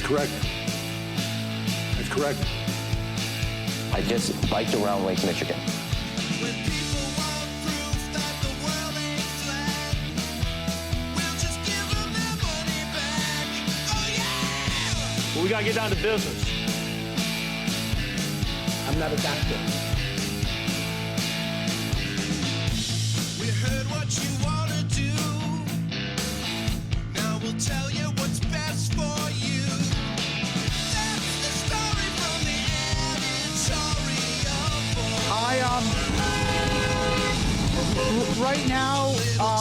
correct. That's correct. I just biked around Lake Michigan. When people want proof that the world ain't flat, we'll just give them their money back. Oh yeah! Well, we gotta get down to business. I'm not a doctor. We heard what you wanna do. Now we'll tell you what's best for you. That's the story from the editorial board. Right now,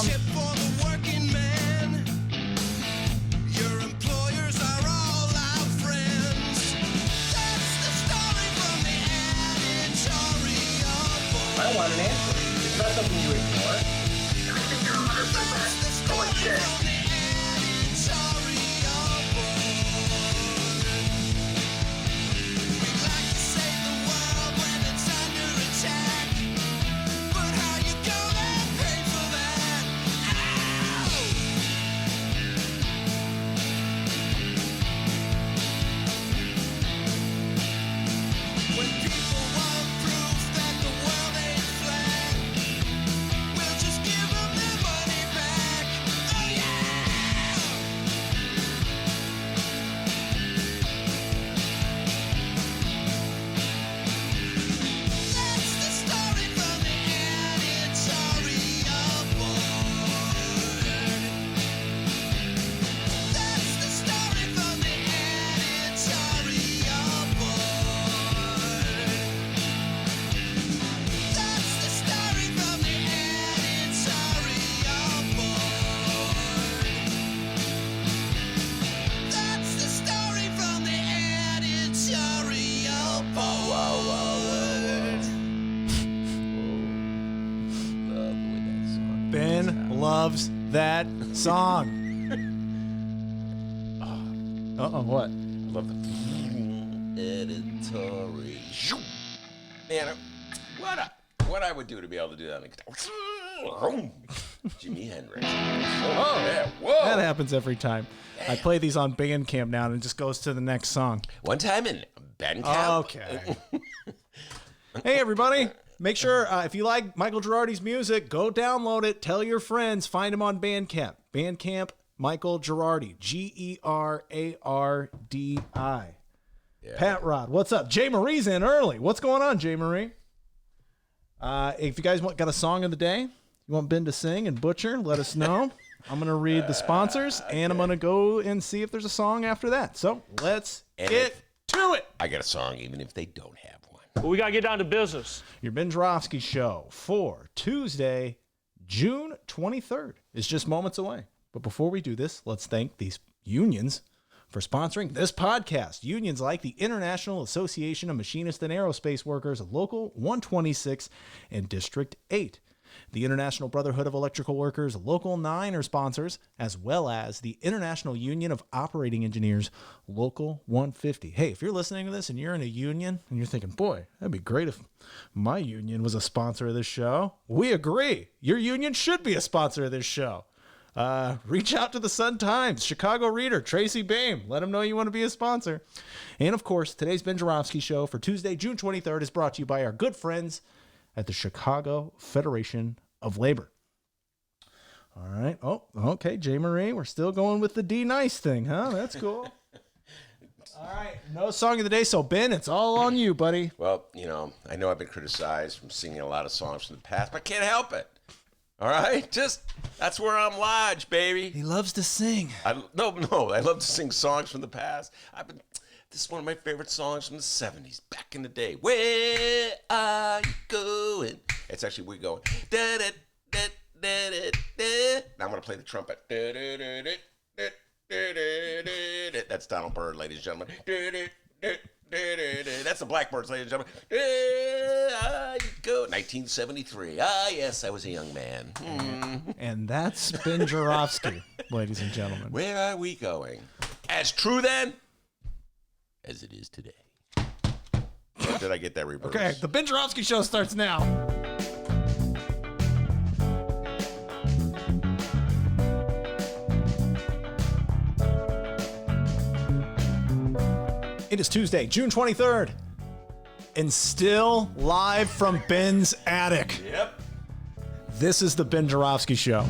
Tip for the working man. Your employers are all our friends. That's the story from the editorial board. I want an answer. It's not something you ignore. That's the story from the editorial board. We'd like to save the world when it's under attack, but how you gonna pay for that? Ow! When people want proof that the world ain't flat, we'll just give them their money back. Oh yeah! That's the story from the editorial board. That's the story from the editorial board. That's the story from the editorial board. That's the story from the editorial board. Ben loves that song. What? I love the editorial. Man, what I would do to be able to do that on the guitar. Jimi Hendrix. Oh, yeah. Whoa. That happens every time. I play these on Bandcamp now, and it just goes to the next song. One time in Bandcamp. Okay. Hey, everybody. Make sure, if you like Michael Girardi's music, go download it. Tell your friends. Find him on Bandcamp. Bandcamp, Michael Girardi. Gerardi. Yeah. Pat Rod, what's up? Jay Marie's in early. What's going on, Jay Marie? If you guys got a song of the day, you want Ben to sing and butcher, let us know. I'm going to read the sponsors, and I'm going to go and see if there's a song after that. So let's get to it. I got a song even if they don't have one. Well, we gotta get down to business. Your Ben Joravsky show for Tuesday, June 23rd is just moments away. But before we do this, let's thank these unions for sponsoring this podcast. Unions like the International Association of Machinists and Aerospace Workers, Local 126 and District 8. The International Brotherhood of Electrical Workers, Local 9 are sponsors, as well as the International Union of Operating Engineers, Local 150. Hey, if you're listening to this and you're in a union and you're thinking, boy, that'd be great if my union was a sponsor of this show, we agree. Your union should be a sponsor of this show. Reach out to the Sun-Times, Chicago Reader, Tracy Baim. Let them know you want to be a sponsor. And, of course, today's Ben Joravsky show for Tuesday, June 23rd is brought to you by our good friends at the Chicago Federation of Labor. All right. Oh, okay, Jay Marie. We're still going with the D nice thing, huh? That's cool. All right. No song of the day. So, Ben, it's all on you, buddy. Well, I know I've been criticized from singing a lot of songs from the past, but I can't help it. All right? That's where I'm lodged, baby. He loves to sing. I love to sing songs from the past. This is one of my favorite songs from the 70s, back in the day. Where are you going? It's actually We're Going. Now I'm going to play the trumpet. That's Donald Byrd, ladies and gentlemen. That's the Blackbirds, ladies and gentlemen. Where are you going? 1973. Ah, yes, I was a young man. And that's Ben Joravsky, ladies and gentlemen. Where are we going? As true then as it is today. Did I get that reverse? Okay, the Ben Joravsky show starts now. It is Tuesday, June 23rd, and still live from Ben's attic. Yep. This is the Ben Joravsky Show.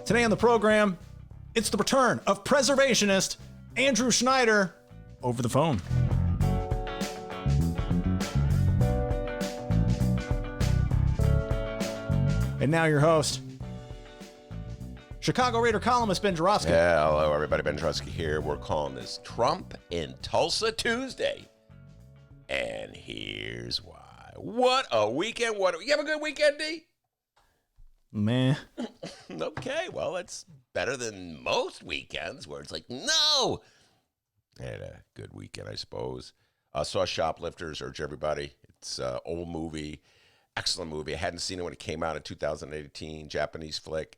Today on the program, it's the return of preservationist Andrew Schneider over the phone. And now your host, Chicago Raider columnist Ben Joravsky. Hello, everybody. Ben Joravsky here. We're calling this Trump in Tulsa Tuesday. And here's why. What a weekend. You have a good weekend, D? Man. Okay, well, it's better than most weekends where it's like, no. I had a good weekend, I suppose. Saw Shoplifters, urge everybody. It's an old movie, excellent movie. I hadn't seen it when it came out in 2018, Japanese flick.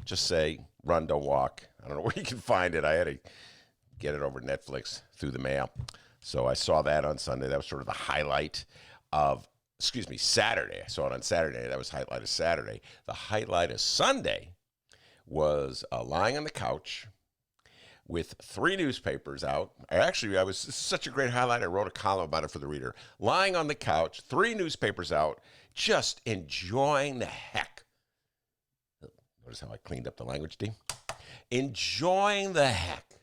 Just say, run, don't walk. I don't know where you can find it. I had to get it over Netflix through the mail. So I saw that on Sunday. That was sort of the highlight of, Saturday. I saw it on Saturday. That was highlight of Saturday. The highlight of Sunday was lying on the couch with 3 newspapers out. This is such a great highlight. I wrote a column about it for the Reader. Lying on the couch, 3 newspapers out, just enjoying the heck. Notice how I cleaned up the language, D? Enjoying the heck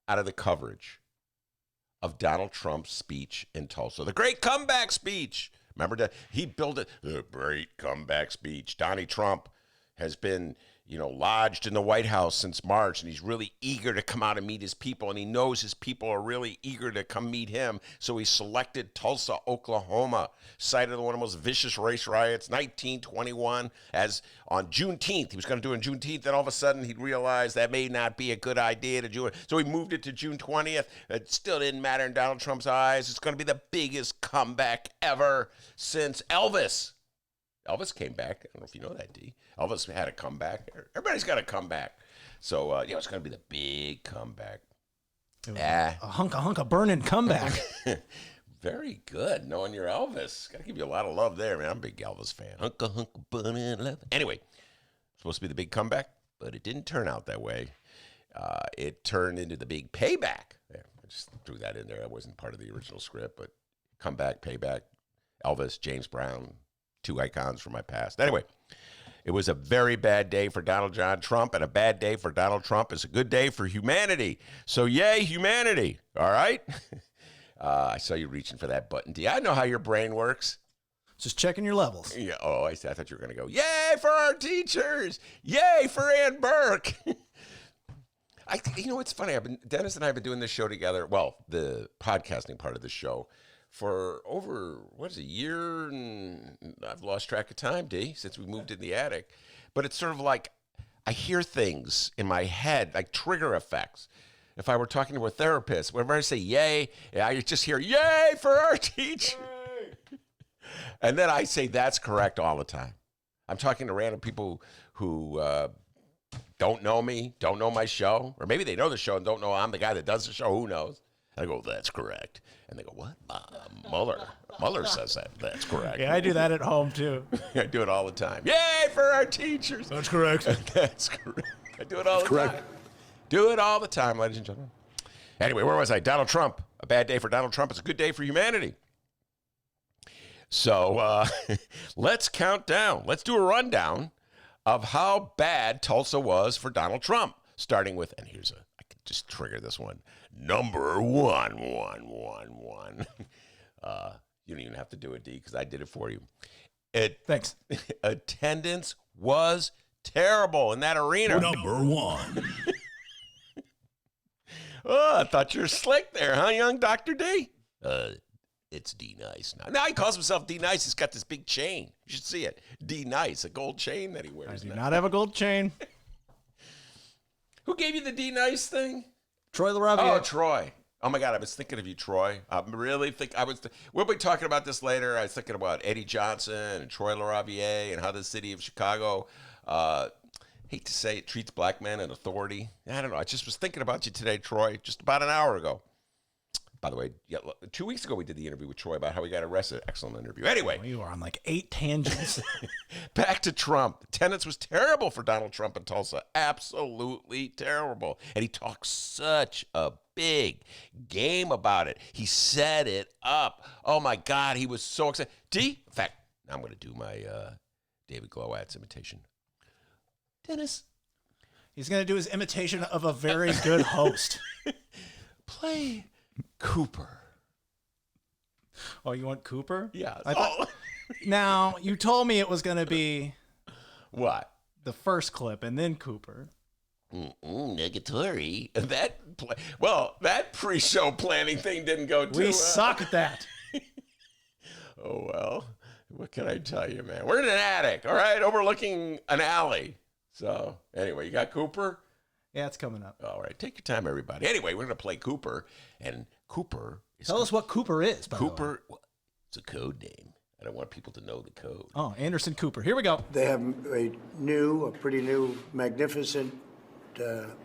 out of the coverage of Donald Trump's speech in Tulsa. The great comeback speech. Remember that? He built it. The great comeback speech. Donnie Trump has been, lodged in the White House since March, and he's really eager to come out and meet his people, and he knows his people are really eager to come meet him, so he selected Tulsa, Oklahoma, site of one of the most vicious race riots, 1921, as on Juneteenth. He was going to do it on Juneteenth, and all of a sudden he realized that may not be a good idea to do it, so he moved it to June 20th. It still didn't matter in Donald Trump's eyes. It's going to be the biggest comeback ever since Elvis. Elvis came back. I don't know if you know that, D. Elvis had a comeback. Everybody's got a comeback. So, it's going to be the big comeback. A hunk of burning comeback. Very good, knowing your Elvis. Got to give you a lot of love there, man. I'm a big Elvis fan. Hunk of burning love. Anyway, supposed to be the big comeback, but it didn't turn out that way. It turned into the big payback. There, I just threw that in there. That wasn't part of the original script, but comeback, payback. Elvis, James Brown. 2 icons from my past. Anyway, it was a very bad day for Donald John Trump, and a bad day for Donald Trump is a good day for humanity. So yay, humanity. All right? I saw you reaching for that button, D. I know how your brain works. Just checking your levels. Yeah. Oh, I thought you were going to go, yay for our teachers. Yay for Ann Burke. It's funny. Dennis and I have been doing this show together. Well, the podcasting part of the show for over, a year, and I've lost track of time, D, since we moved in the attic. But it's sort of like I hear things in my head, like trigger effects. If I were talking to a therapist, whenever I say yay, I just hear, yay for our teacher. And then I say that's correct all the time. I'm talking to random people who don't know me, don't know my show, or maybe they know the show and don't know I'm the guy that does the show. Who knows? I go, that's correct. And they go, what? Mueller says that. That's correct. Yeah, I do that at home, too. I do it all the time. Yay for our teachers. That's correct. That's correct. I do it all the time. Do it all the time, ladies and gentlemen. Anyway, where was I? Donald Trump. A bad day for Donald Trump is a good day for humanity. So let's count down. Let's do a rundown of how bad Tulsa was for Donald Trump. Starting with, and I could just trigger this one. Number 1. You don't even have to do it, D, because I did it for you. Thanks. Attendance was terrible in that arena. Number 1. Oh, I thought you were slick there, huh, young Dr. D? It's D Nice now. Now he calls himself D Nice. He's got this big chain. You should see it. D Nice, a gold chain that he wears. I do not have a gold chain. Who gave you the D Nice thing? Troy LaRaviere. Oh, Troy. Oh, my God. I was thinking of you, Troy. We'll be talking about this later. I was thinking about Eddie Johnson and Troy LaRaviere and how the city of Chicago, hate to say it, treats black men and authority. I don't know. I just was thinking about you today, Troy, just about an hour ago. By the way, 2 weeks ago we did the interview with Troy about how he got arrested. Excellent interview. Anyway. You are on like 8 tangents. Back to Trump. Attendance was terrible for Donald Trump in Tulsa. Absolutely terrible. And he talked such a big game about it. He set it up. Oh, my God. He was so excited. In fact, I'm going to do my David Glowat's imitation. Dennis. He's going to do his imitation of a very good host. Play Cooper. Oh, you want Cooper? Yeah. Now, you told me it was going to be What? the first clip and then Cooper. Negatory. That pre-show planning thing didn't go too well. We suck at that. Oh, well, what can I tell you, man? We're in an attic, all right, overlooking an alley. So, anyway, you got Cooper? Yeah, it's coming up. All right, take your time, everybody. Anyway, we're going to play Cooper, and Cooper is... Tell us what Cooper is, by the way. Cooper, it's a code name. I don't want people to know the code. Oh, Anderson Cooper. Here we go. They have a pretty new, magnificent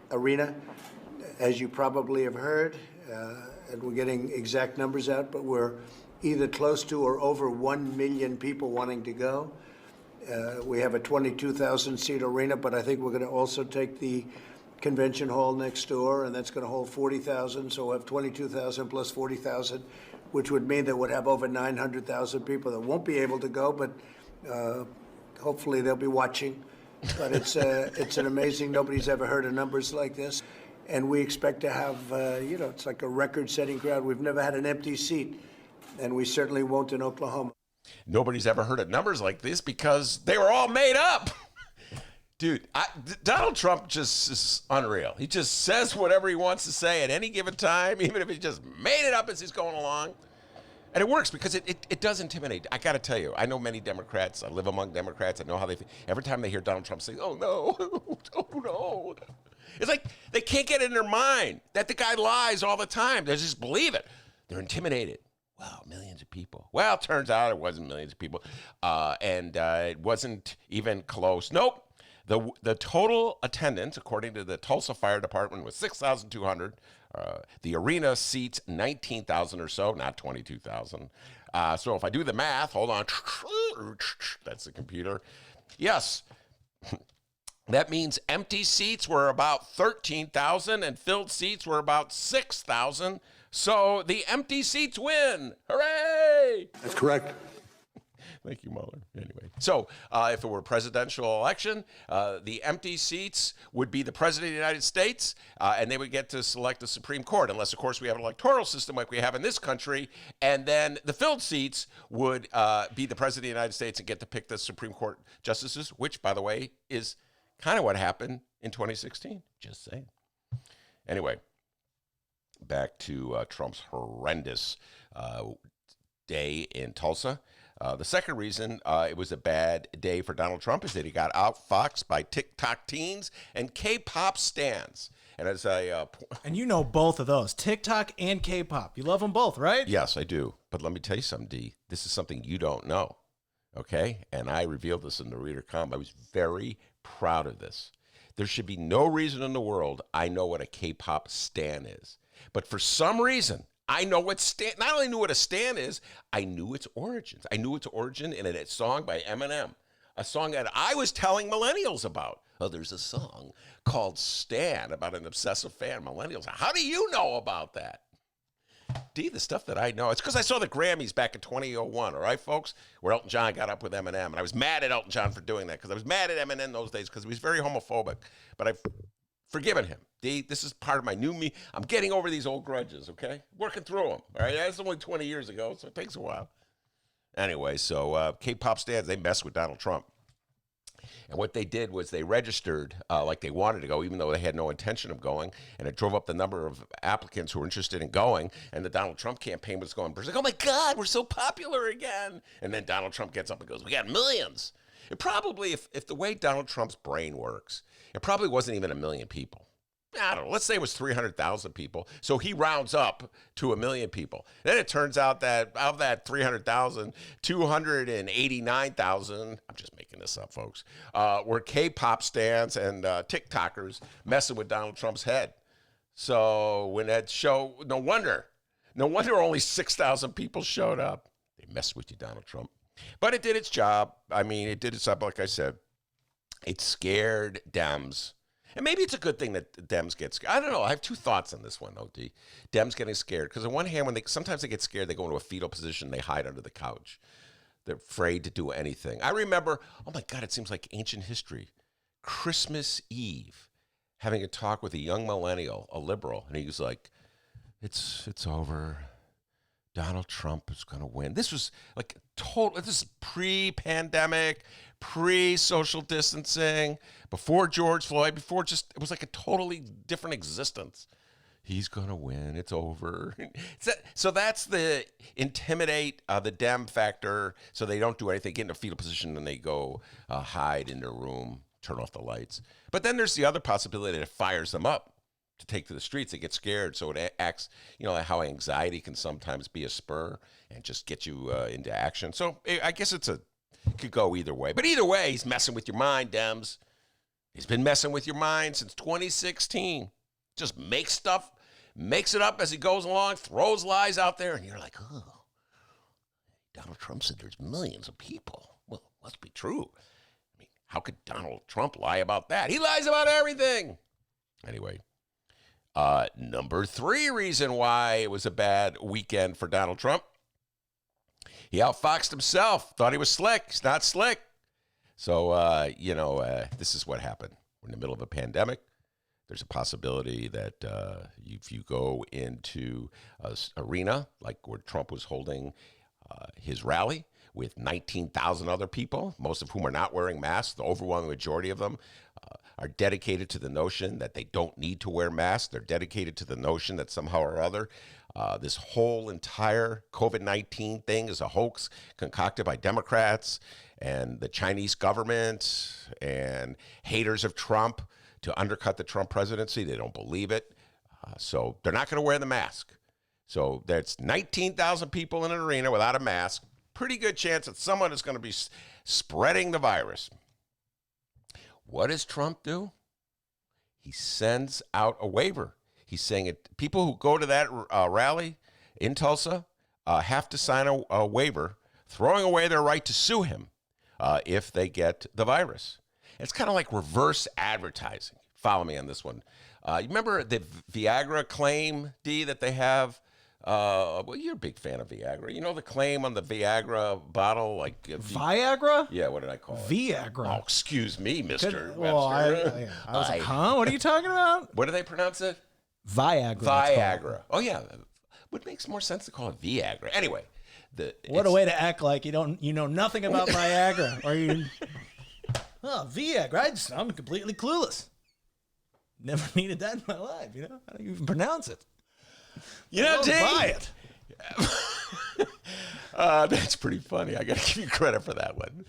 arena, as you probably have heard, and we're getting exact numbers out, but we're either close to or over 1 million people wanting to go. We have a 22,000-seat arena, but I think we're going to also take the convention hall next door, and that's going to hold 40,000, so we'll have 22,000 plus 40,000, which would mean that we'd have over 900,000 people that won't be able to go, but hopefully they'll be watching. But it's an amazing, nobody's ever heard of numbers like this. And we expect to have, it's like a record-setting crowd. We've never had an empty seat, and we certainly won't in Oklahoma. Nobody's ever heard of numbers like this because they were all made up. Dude, Donald Trump just is unreal. He just says whatever he wants to say at any given time, even if he just made it up as he's going along. And it works because it does intimidate. I got to tell you, I know many Democrats. I live among Democrats. I know how they feel. Every time they hear Donald Trump say, oh, no, oh, no. It's like they can't get it in their mind that the guy lies all the time. They just believe it. They're intimidated. Wow, millions of people. Well, it turns out it wasn't millions of people. And it wasn't even close. Nope. The total attendance, according to the Tulsa Fire Department, was 6,200. The arena seats 19,000 or so, not 22,000. So if I do the math, hold on. That's the computer. Yes. That means empty seats were about 13,000 and filled seats were about 6,000. So the empty seats win. Hooray! That's correct. Thank you, Mueller. Anyway, so if it were a presidential election, the empty seats would be the president of the United States, and they would get to select the Supreme Court, unless, of course, we have an electoral system like we have in this country, and then the filled seats would be the president of the United States and get to pick the Supreme Court justices, which, by the way, is kind of what happened in 2016. Just saying. Anyway, back to Trump's horrendous day in Tulsa. The second reason it was a bad day for Donald Trump is that he got outfoxed by TikTok teens and K-pop stans. And as and you know both of those, TikTok and K-pop. You love them both, right? Yes, I do. But let me tell you something, D. This is something you don't know, okay? And I revealed this in the Reader Comm. I was very proud of this. There should be no reason in the world I know what a K-pop stan is. But for some reason, I know what stan, not only knew what a stan is, I knew its origins. I knew its origin in a song by Eminem, a song that I was telling millennials about. Oh, there's a song called Stan about an obsessive fan. Millennials, how do you know about that? D, the stuff that I know, it's because I saw the Grammys back in 2001, all right, folks, where Elton John got up with Eminem. And I was mad at Elton John for doing that because I was mad at Eminem those days because he was very homophobic. But I've forgiven him. D, this is part of my new me. I'm getting over these old grudges, okay? Working through them, all right? That's only 20 years ago, so it takes a while. Anyway, so K-pop stans, they messed with Donald Trump. And what they did was they registered like they wanted to go, even though they had no intention of going. And it drove up the number of applicants who were interested in going. And the Donald Trump campaign was going, like, oh, my God, we're so popular again. And then Donald Trump gets up and goes, we got millions. It probably, if the way Donald Trump's brain works, it probably wasn't even 1 million people. I don't know, let's say it was 300,000 people. So he rounds up to 1 million people. Then it turns out that of that 300,000, 289,000, I'm just making this up, folks, were K-pop stans and TikTokers messing with Donald Trump's head. So when that show, no wonder No wonder only 6,000 people showed up. They messed with you, Donald Trump. But it did its job. I mean, it did its job, like I said. It scared Dems. And maybe it's a good thing that Dems get scared. I don't know. I have two thoughts on this one, OD. Dems getting scared. Because on one hand, sometimes they get scared, they go into a fetal position, they hide under the couch. They're afraid to do anything. I remember, oh my God, it seems like ancient history. Christmas Eve, having a talk with a young millennial, a liberal, and he was like, it's over. Donald Trump is going to win. This was like this is pre-pandemic, pre-social distancing, before George Floyd, it was like a totally different existence. He's going to win. It's over. So that's the intimidate the Dem factor so they don't do anything, get in a fetal position, and they go hide in their room, turn off the lights. But then there's the other possibility that it fires them up to take to the streets. They get scared, so it acts, how anxiety can sometimes be a spur and just get you into action. So I guess it could go either way. But either way, he's messing with your mind, Dems. He's been messing with your mind since 2016. Just makes it up as he goes along, throws lies out there, and you're like, oh, Donald Trump said there's millions of people. Well, it must be true. I mean, how could Donald Trump lie about that? He lies about everything. Anyway, number 3 reason why it was a bad weekend for Donald Trump. He outfoxed himself, thought he was slick. He's not slick. So, this is what happened. We're in the middle of a pandemic. There's a possibility that if you go into an arena like where Trump was holding his rally with 19,000 other people, most of whom are not wearing masks, the overwhelming majority of them are dedicated to the notion that they don't need to wear masks. They're dedicated to the notion that somehow or other this whole entire COVID-19 thing is a hoax concocted by Democrats and the Chinese government and haters of Trump to undercut the Trump presidency. They don't believe it. So they're not going to wear the mask. So that's 19,000 people in an arena without a mask. Pretty good chance that someone is going to be spreading the virus. What does Trump do? He sends out a waiver. He's saying people who go to that rally in Tulsa have to sign a waiver, throwing away their right to sue him if they get the virus. It's kind of like reverse advertising. Follow me on this one. You remember the Viagra claim, D, that they have? Well, you're a big fan of Viagra. You know the claim on the Viagra bottle? Like Viagra? Yeah, what did I call it? Viagra. Oh, excuse me, Mr. Well, Webster. I was like, huh? What are you talking about? What do they pronounce it? Viagra. Viagra. Oh, yeah. What makes more sense to call it Viagra? Anyway. What a way to act like you know nothing about Viagra. Or you... Oh, Viagra. I'm completely clueless. Never needed that in my life. How do you even pronounce it? Buy it. That's pretty funny. I got to give you credit for that one.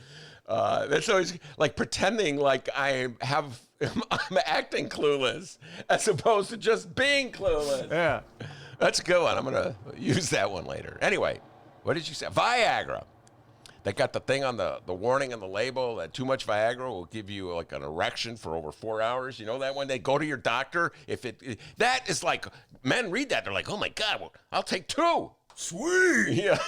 That's always like pretending like I'm acting clueless as opposed to just being clueless. Yeah. That's a good one. I'm going to use that one later. Anyway, what did you say? Viagra. They got the thing on the warning on the label that too much Viagra will give you like an erection for over 4 hours. You know that one? They go to your doctor. That is like, men read that. They're like, oh my God, well, I'll take 2. Sweet. Yeah.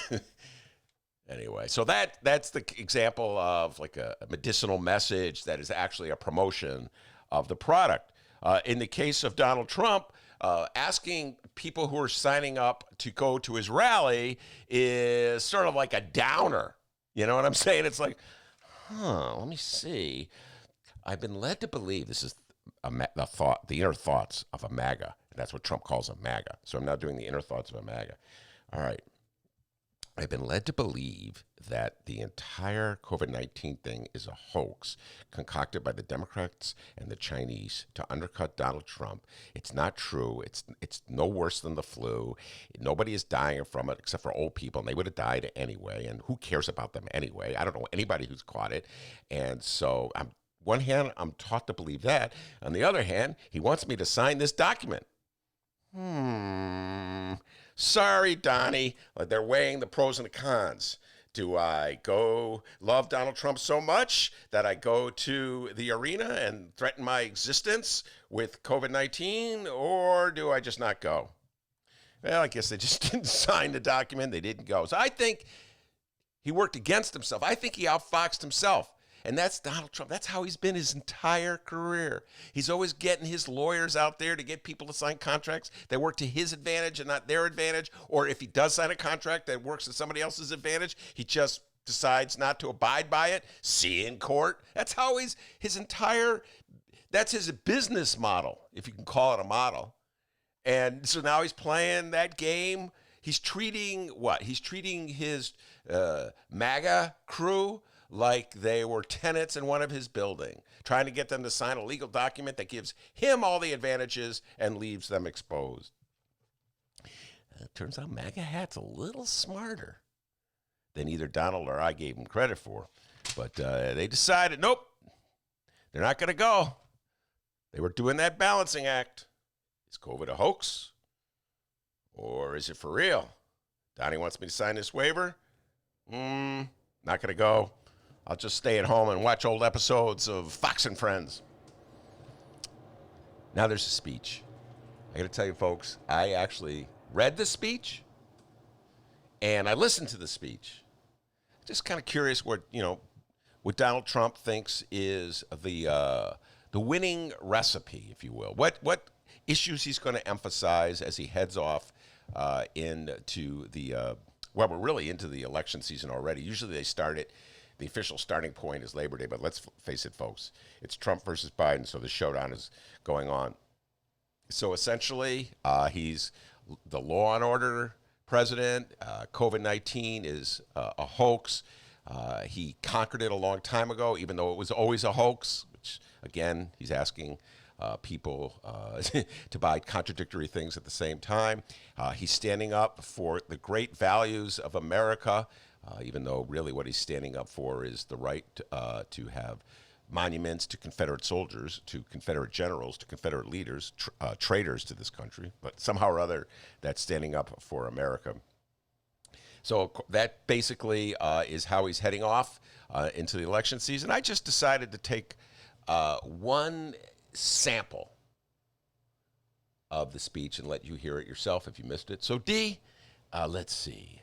Anyway, so that's the example of like a medicinal message that is actually a promotion of the product. In the case of Donald Trump, asking people who are signing up to go to his rally is sort of like a downer. You know what I'm saying? It's like, let me see. I've been led to believe this is the inner thoughts of a MAGA. And that's what Trump calls a MAGA. So I'm now doing the inner thoughts of a MAGA. All right. I've been led to believe that the entire COVID-19 thing is a hoax concocted by the Democrats and the Chinese to undercut Donald Trump. It's not true. It's no worse than the flu. Nobody is dying from it except for old people, and they would have died anyway, and who cares about them anyway? I don't know anybody who's caught it. And so on one hand, I'm taught to believe that. On the other hand, he wants me to sign this document. Sorry, Donnie. They're weighing the pros and the cons. Do I go love Donald Trump so much that I go to the arena and threaten my existence with COVID-19, or do I just not go? Well, I guess they just didn't sign the document. They didn't go. So I think he worked against himself. I think he outfoxed himself. And that's Donald Trump. That's how he's been his entire career. He's always getting his lawyers out there to get people to sign contracts that work to his advantage and not their advantage. Or if he does sign a contract that works to somebody else's advantage, he just decides not to abide by it. See you in court. That's how that's his business model, if you can call it a model. And so now he's playing that game. He's treating his MAGA crew like they were tenants in one of his buildings, trying to get them to sign a legal document that gives him all the advantages and leaves them exposed. It turns out MAGA hat's a little smarter than either Donald or I gave him credit for. But they decided, nope, they're not going to go. They were doing that balancing act. Is COVID a hoax? Or is it for real? Donnie wants me to sign this waiver? Not going to go. I'll just stay at home and watch old episodes of Fox and Friends. Now there's a speech. I got to tell you, folks, I actually read the speech and I listened to the speech. Just kind of curious what Donald Trump thinks is the winning recipe, if you will. What issues he's going to emphasize as he heads off into we're really into the election season already. Usually they start it. The official starting point is Labor Day, but let's face it, folks. It's Trump versus Biden, so the showdown is going on. So essentially, he's the law and order president. COVID-19 is a hoax. He conquered it a long time ago, even though it was always a hoax, which, again, he's asking people to buy contradictory things at the same time. He's standing up for the great values of America, even though really what he's standing up for is the right to have monuments to Confederate soldiers, to Confederate generals, to Confederate leaders, traitors to this country. But somehow or other, that's standing up for America. So that basically is how he's heading off into the election season. I just decided to take one sample of the speech and let you hear it yourself if you missed it. So D, let's see.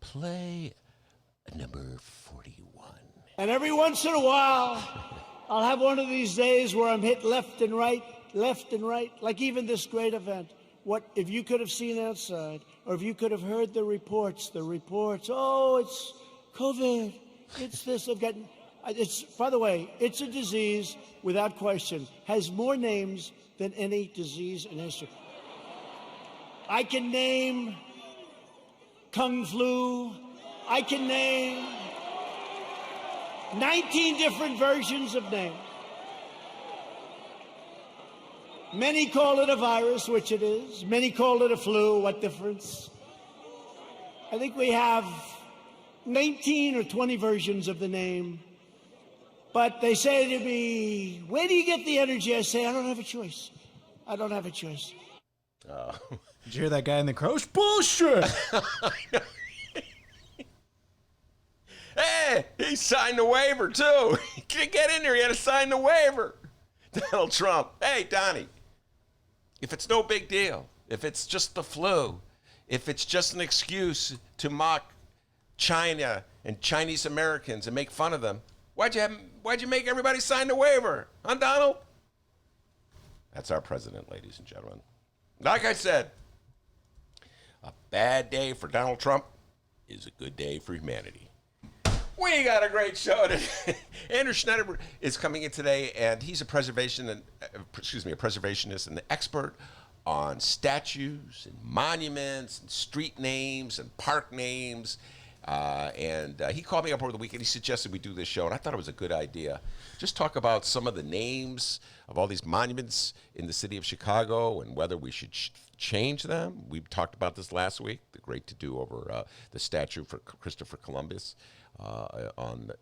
Play number 41. And every once in a while, I'll have one of these days where I'm hit left and right, like even this great event. What if you could have seen outside, or if you could have heard the reports, oh, it's COVID, it's this, by the way, it's a disease, without question, has more names than any disease in history. I can name Kung Flu, I can name 19 different versions of names. Many call it a virus, which it is. Many call it a flu, what difference? I think we have 19 or 20 versions of the name. But they say to me, where do you get the energy? I say, I don't have a choice. Did you hear that guy in the crowd? Bullshit! Hey, he signed the waiver, too. He couldn't get in there. He had to sign the waiver. Donald Trump. Hey, Donnie, if it's no big deal, if it's just the flu, if it's just an excuse to mock China and Chinese Americans and make fun of them, why'd you make everybody sign the waiver? Huh, Donald? That's our president, ladies and gentlemen. Like I said, a bad day for Donald Trump is a good day for humanity. We got a great show today. Andrew Schneider is coming in today, and he's a preservationist and an expert on statues and monuments and street names and park names. And he called me up over the weekend. He suggested we do this show, and I thought it was a good idea. Just talk about some of the names of all these monuments in the city of Chicago and whether we should change them. We talked about this last week, the great to-do over the statue for Christopher Columbus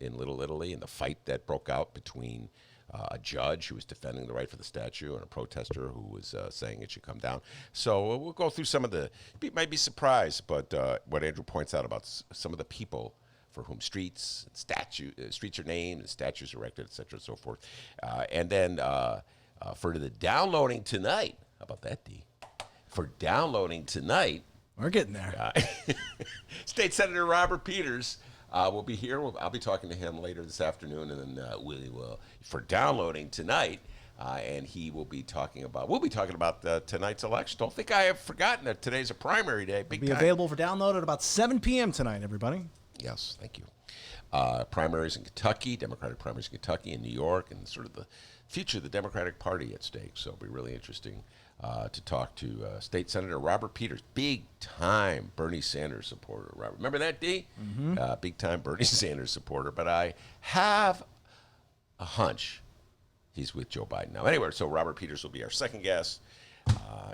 in Little Italy, and the fight that broke out between a judge who was defending the right for the statue and a protester who was saying it should come down. So we'll go through some of you might be surprised, but what Andrew points out about some of the people for whom streets are named and statues erected, et cetera, and so forth. And then for the downloading tonight, how about that, D? For downloading tonight, We're getting there. State Senator Robert Peters will be here. I'll be talking to him later this afternoon, and then we will for downloading tonight. And we'll be talking about tonight's election. Don't think I have forgotten that today's a primary day. Big It'll be available for download at about 7 p.m. tonight, everybody. Yes, thank you. Primaries in Kentucky, Democratic primaries in Kentucky and New York, and sort of the future of the Democratic Party at stake. So it'll be really interesting to talk to State Senator Robert Peters, big-time Bernie Sanders supporter. Robert, remember that, D? Mm-hmm. Big-time Bernie Sanders supporter. But I have a hunch he's with Joe Biden now. Anyway, so Robert Peters will be our second guest,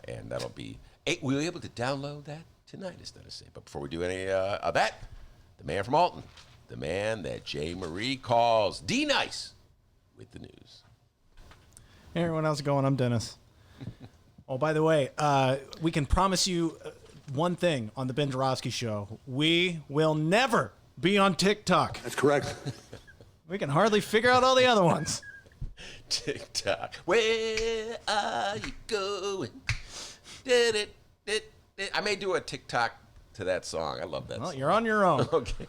and that'll be we'll be able to download that tonight, as Dennis said. But before we do any of that, the man from Alton, the man that Jay Marie calls D-Nice, with the news. Hey, everyone, how's it going? I'm Dennis. Oh, by the way, we can promise you one thing on the Ben Joravsky Show. We will never be on TikTok. That's correct. We can hardly figure out all the other ones. TikTok. Where are you going? I may do a TikTok to that song. I love that Well, song. you're on your own. Okay.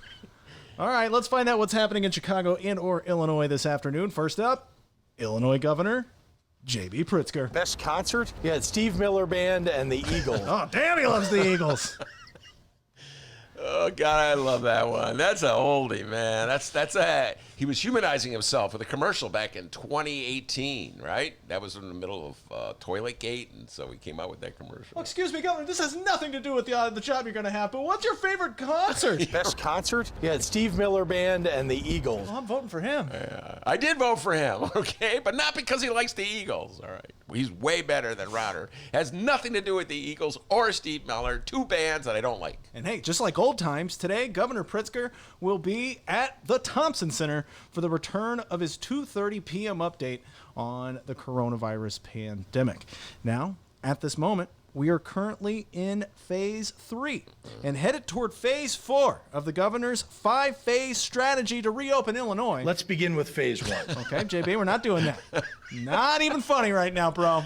All right, let's find out what's happening in Chicago and or Illinois this afternoon. First up, Illinois Governor J.B. Pritzker. Best concert? Yeah, Steve Miller Band and the Eagles. Oh, damn, he loves the Eagles. Oh, God, I love that one. That's a oldie, man. He was humanizing himself with a commercial back in 2018, right? That was in the middle of Toilet Gate, and so he came out with that commercial. Well, excuse me, Governor, this has nothing to do with the job you're going to have, but what's your favorite concert? Best concert? Yeah, Steve Miller Band and the Eagles. Well, I'm voting for him. I did vote for him, okay? But not because he likes the Eagles, all right? He's way better than Rotter. Has nothing to do with the Eagles or Steve Miller, two bands that I don't like. And hey, just like old times, today Governor Pritzker will be at the Thompson Center for the return of his 2:30 p.m. update on the coronavirus pandemic. Now, at this moment, we are currently in phase 3 and headed toward phase 4 of the governor's 5-phase strategy to reopen Illinois. Let's begin with phase 1. Okay, JB, we're not doing that. Not even funny right now, bro.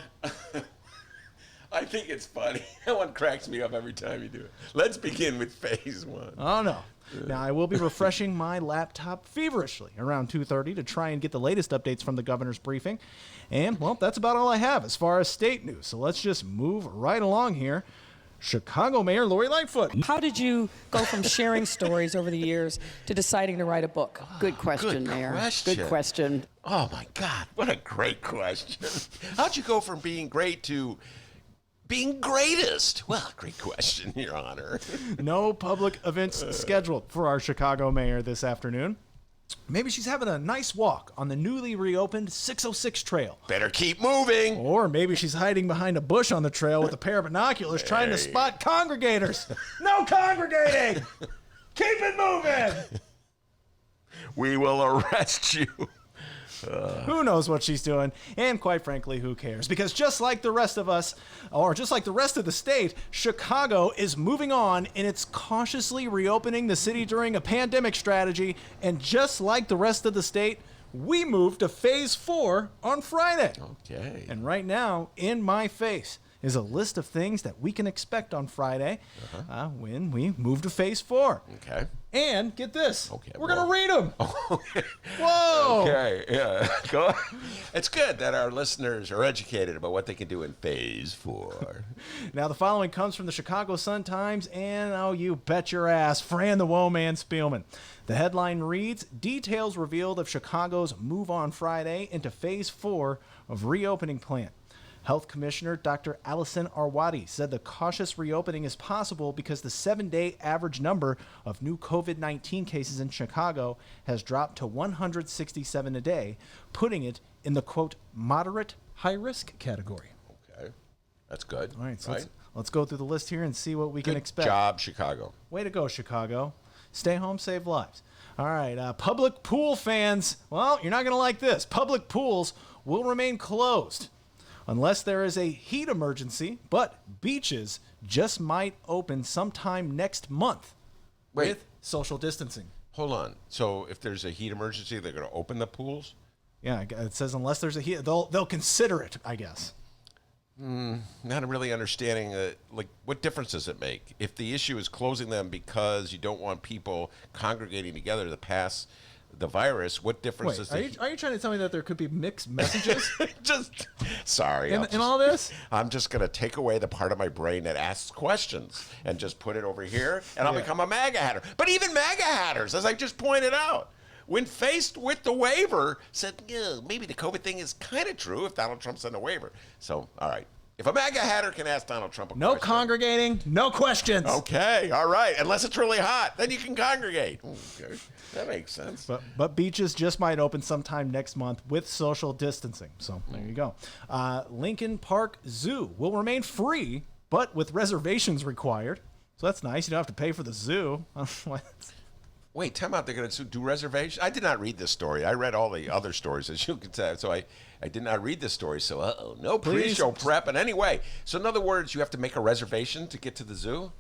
I think it's funny. That one cracks me up every time you do it. Let's begin with phase 1. Oh, no. Now, I will be refreshing my laptop feverishly around 2:30 to try and get the latest updates from the governor's briefing. And, well, that's about all I have as far as state news. So let's just move right along here. Chicago Mayor Lori Lightfoot. How did you go from sharing stories over the years to deciding to write a book? Good question, Good Mayor. question. Good question. Oh, my God. What a great question. How'd you go from being great to being greatest? Well, great question, Your Honor. No public events scheduled for our Chicago mayor this afternoon. Maybe she's having a nice walk on the newly reopened 606 trail. Better keep moving. Or maybe she's hiding behind a bush on the trail with a pair of binoculars trying to spot congregators. No congregating! Keep it moving! We will arrest you. Who knows what she's doing? And quite frankly, who cares? Because just like the rest of us, or just like the rest of the state, Chicago is moving on in its cautiously reopening the city during a pandemic strategy. And just like the rest of the state, we moved to phase 4 on Friday. Okay. And right now, in my face, is a list of things that we can expect on Friday when we move to phase 4. Okay. And get this. Okay, We're well. going to read them. Okay. Whoa. Okay, yeah. Go on. It's good that our listeners are educated about what they can do in phase 4. Now, the following comes from the Chicago Sun-Times and, oh, you bet your ass, Fran the Woe Man Spielman. The headline reads, Details revealed of Chicago's move on Friday into phase 4 of reopening plan. Health Commissioner Dr. Allison Arwady said the cautious reopening is possible because the 7-day average number of new COVID-19 cases in Chicago has dropped to 167 a day, putting it in the, quote, moderate high-risk category. Okay. That's good. All right, so right? let's go through the list here and see what we can Good expect. job, Chicago. Way to go, Chicago. Stay home, save lives. All right, public pool fans, well, you're not going to like this. Public pools will remain closed unless there is a heat emergency, but beaches just might open sometime next month with social distancing. Hold on. So if there's a heat emergency, they're going to open the pools? Yeah, it says unless there's a heat, they'll consider it, I guess. Not really understanding, like, what difference does it make? If the issue is closing them because you don't want people congregating together to pass the virus, what difference does Wait, are you trying to tell me that there could be mixed messages Sorry. in all this? I'm just going to take away the part of my brain that asks questions and just put it over here, and I'll become a MAGA hatter. But even MAGA hatters, as I just pointed out, when faced with the waiver, said, yeah, maybe the COVID thing is kind of true if Donald Trump sent a waiver. So, all right. If a MAGA hatter can ask Donald Trump a No question. congregating, no questions. Okay, all right. Unless it's really hot, then you can congregate. Okay, that makes sense. But beaches just might open sometime next month with social distancing. So there you go. Lincoln Park Zoo will remain free, but with reservations required. So that's nice. You don't have to pay for the zoo. Wait, time out. They're going to do reservations? I did not read this story. I read all the other stories, as you can tell. So I did not read this story. So, no pre-show prep in any way. So, in other words, you have to make a reservation to get to the zoo?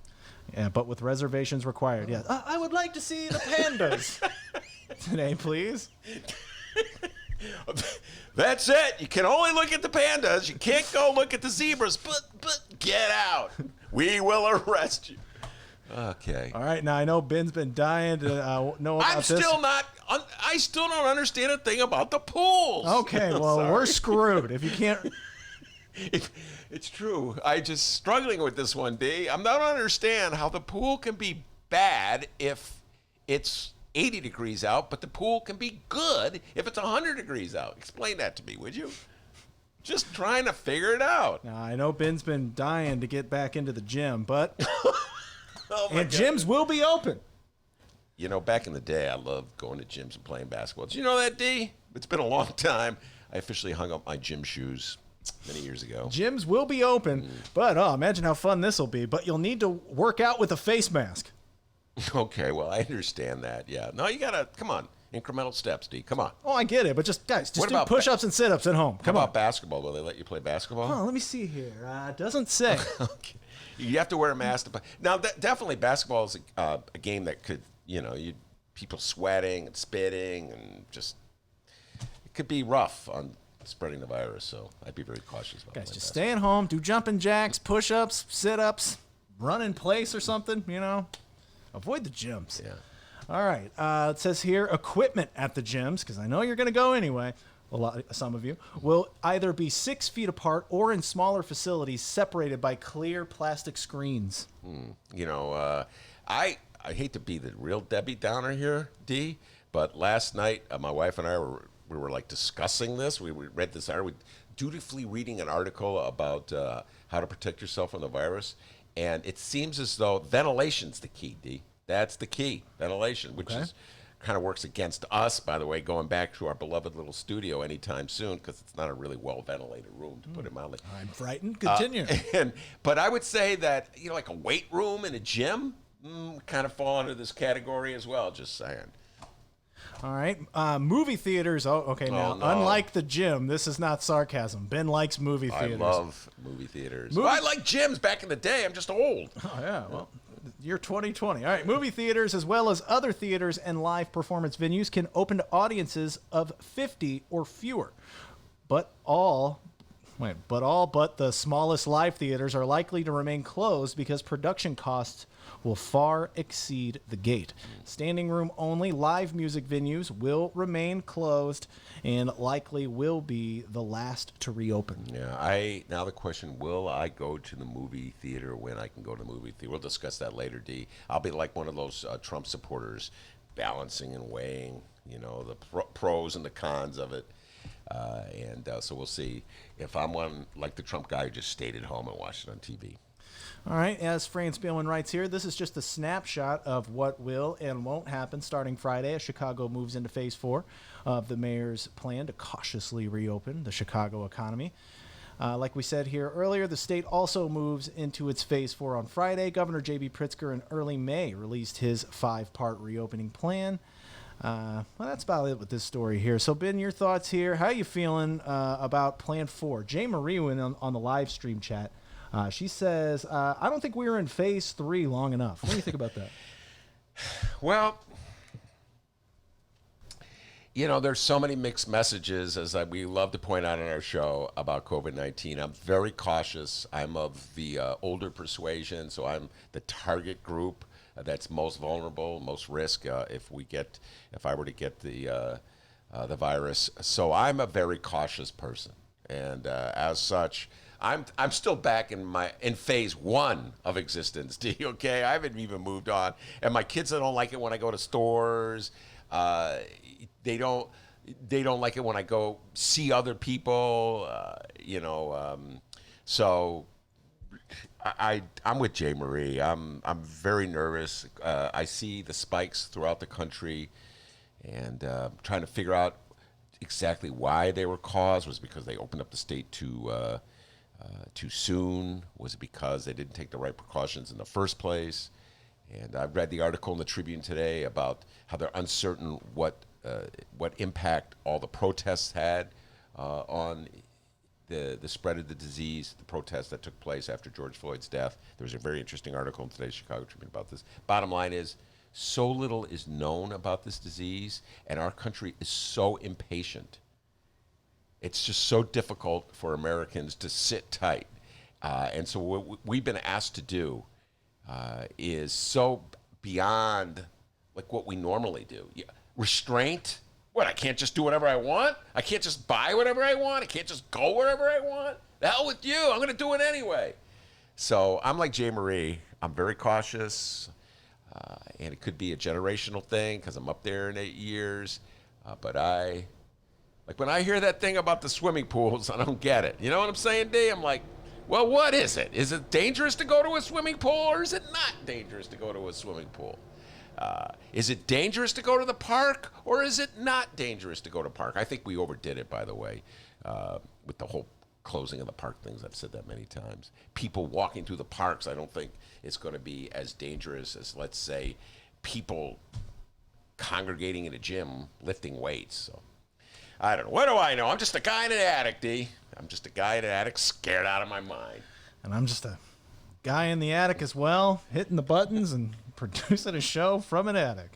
Yeah, but with reservations required. Yeah. I would like to see the pandas today, please. That's it. You can only look at the pandas. You can't go look at the zebras. But get out. We will arrest you. Okay. All right. Now I know Ben's been dying to know about this. I still don't understand a thing about the pools. Okay. Well, we're screwed if you can't. It's true. I just struggling with this one, D. I don't understand how the pool can be bad if it's 80 degrees out, but the pool can be good if it's 100 degrees out. Explain that to me, would you? Just trying to figure it out. Now I know Ben's been dying to get back into the gym, but. And gyms will be open. You know, back in the day, I loved going to gyms and playing basketball. Did you know that, D? It's been a long time. I officially hung up my gym shoes many years ago. Gyms will be open, but imagine how fun this will be. But you'll need to work out with a face mask. Okay, well, I understand that. Yeah. No, you got to, come on, incremental steps, D. Come on. Oh, I get it. But just do push-ups and sit-ups at home. How about basketball? Will they let you play basketball? Oh, let me see here. Doesn't say. Okay. You have to wear a mask to play. Now, definitely basketball is a game that could, people sweating and spitting and just, it could be rough on spreading the virus. So I'd be very cautious about that. Guys, just stay at home, do jumping jacks, push-ups, sit-ups, run in place or something, Avoid the gyms. Yeah. All right. It says here, equipment at the gyms, because I know you're going to go anyway. Some of you will either be 6 feet apart or in smaller facilities separated by clear plastic screens. I hate to be the real Debbie Downer here, D, but last night my wife and I were like discussing this. We read this article, dutifully reading an article about how to protect yourself from the virus, and it seems as though ventilation's the key, D. That's the key, ventilation, which is kind of works against us, by the way, going back to our beloved little studio anytime soon, because it's not a really well-ventilated room, to put it mildly. I'm frightened. Continue. But I would say that, like a weight room in a gym kind of fall under this category as well, just saying. All right. Movie theaters. Oh, okay. Now, unlike the gym, this is not sarcasm. Ben likes movie theaters. I love movie theaters. I like gyms back in the day. I'm just old. Oh, yeah. Well, year 2020. All right. Movie theaters, as well as other theaters and live performance venues, can open to audiences of 50 or fewer. But all but the smallest live theaters are likely to remain closed because production costs will far exceed the gate. Standing room only live music venues will remain closed and likely will be the last to reopen. Yeah, now the question, will I go to the movie theater when I can go to the movie theater? We'll discuss that later, D. I'll be like one of those Trump supporters, balancing and weighing, the pros and the cons of it. So we'll see if I'm one like the Trump guy who just stayed at home and watched it on TV. All right, as Fran Spielman writes here, this is just a snapshot of what will and won't happen starting Friday as Chicago moves into Phase 4 of the mayor's plan to cautiously reopen the Chicago economy. Like we said here earlier, the state also moves into its Phase 4 on Friday. Governor J.B. Pritzker in early May released his 5-part reopening plan. Well, that's about it with this story here. So, Ben, your thoughts here. How are you feeling about Plan 4? Jay Marie went on the live stream chat. She says, I don't think we were in Phase 3 long enough. What do you think about that? Well, There's so many mixed messages, as we love to point out on our show, about COVID-19. I'm very cautious. I'm of the older persuasion, so I'm the target group that's most vulnerable, most risk if I were to get the virus. So I'm a very cautious person, and as such, I'm still back in phase 1 of existence. Okay, I haven't even moved on, and my kids don't like it when I go to stores. They don't like it when I go see other people. So I'm with Jay Marie. I'm very nervous. I see the spikes throughout the country, and trying to figure out exactly why they were caused. Was it because they opened up the state too soon? Was it because they didn't take the right precautions in the first place? And I read the article in the Tribune today about how they're uncertain what impact all the protests had on the spread of the disease, the protests that took place after George Floyd's death. There was a very interesting article in today's Chicago Tribune about this. Bottom line is, so little is known about this disease, and our country is so impatient. It's just so difficult for Americans to sit tight. And so what we've been asked to do is so beyond like what we normally do. Restraint? What, I can't just do whatever I want? I can't just buy whatever I want? I can't just go wherever I want? The hell with you. I'm going to do it anyway. So I'm like Jay Marie. I'm very cautious. And it could be a generational thing because I'm up there in 8 years. But when I hear that thing about the swimming pools, I don't get it. You know what I'm saying, D? I'm like, well, what is it? Is it dangerous to go to a swimming pool, or is it not dangerous to go to a swimming pool? Is it dangerous to go to the park, or is it not dangerous to go to park? I think we overdid it, by the way, with the whole closing of the park things. I've said that many times. People walking through the parks, I don't think it's going to be as dangerous as, let's say, people congregating in a gym lifting weights. So I don't know. What do I know? I'm just a guy in an attic, D. I'm just a guy in an attic scared out of my mind. And I'm just a guy in the attic as well, hitting the buttons and producing a show from an attic.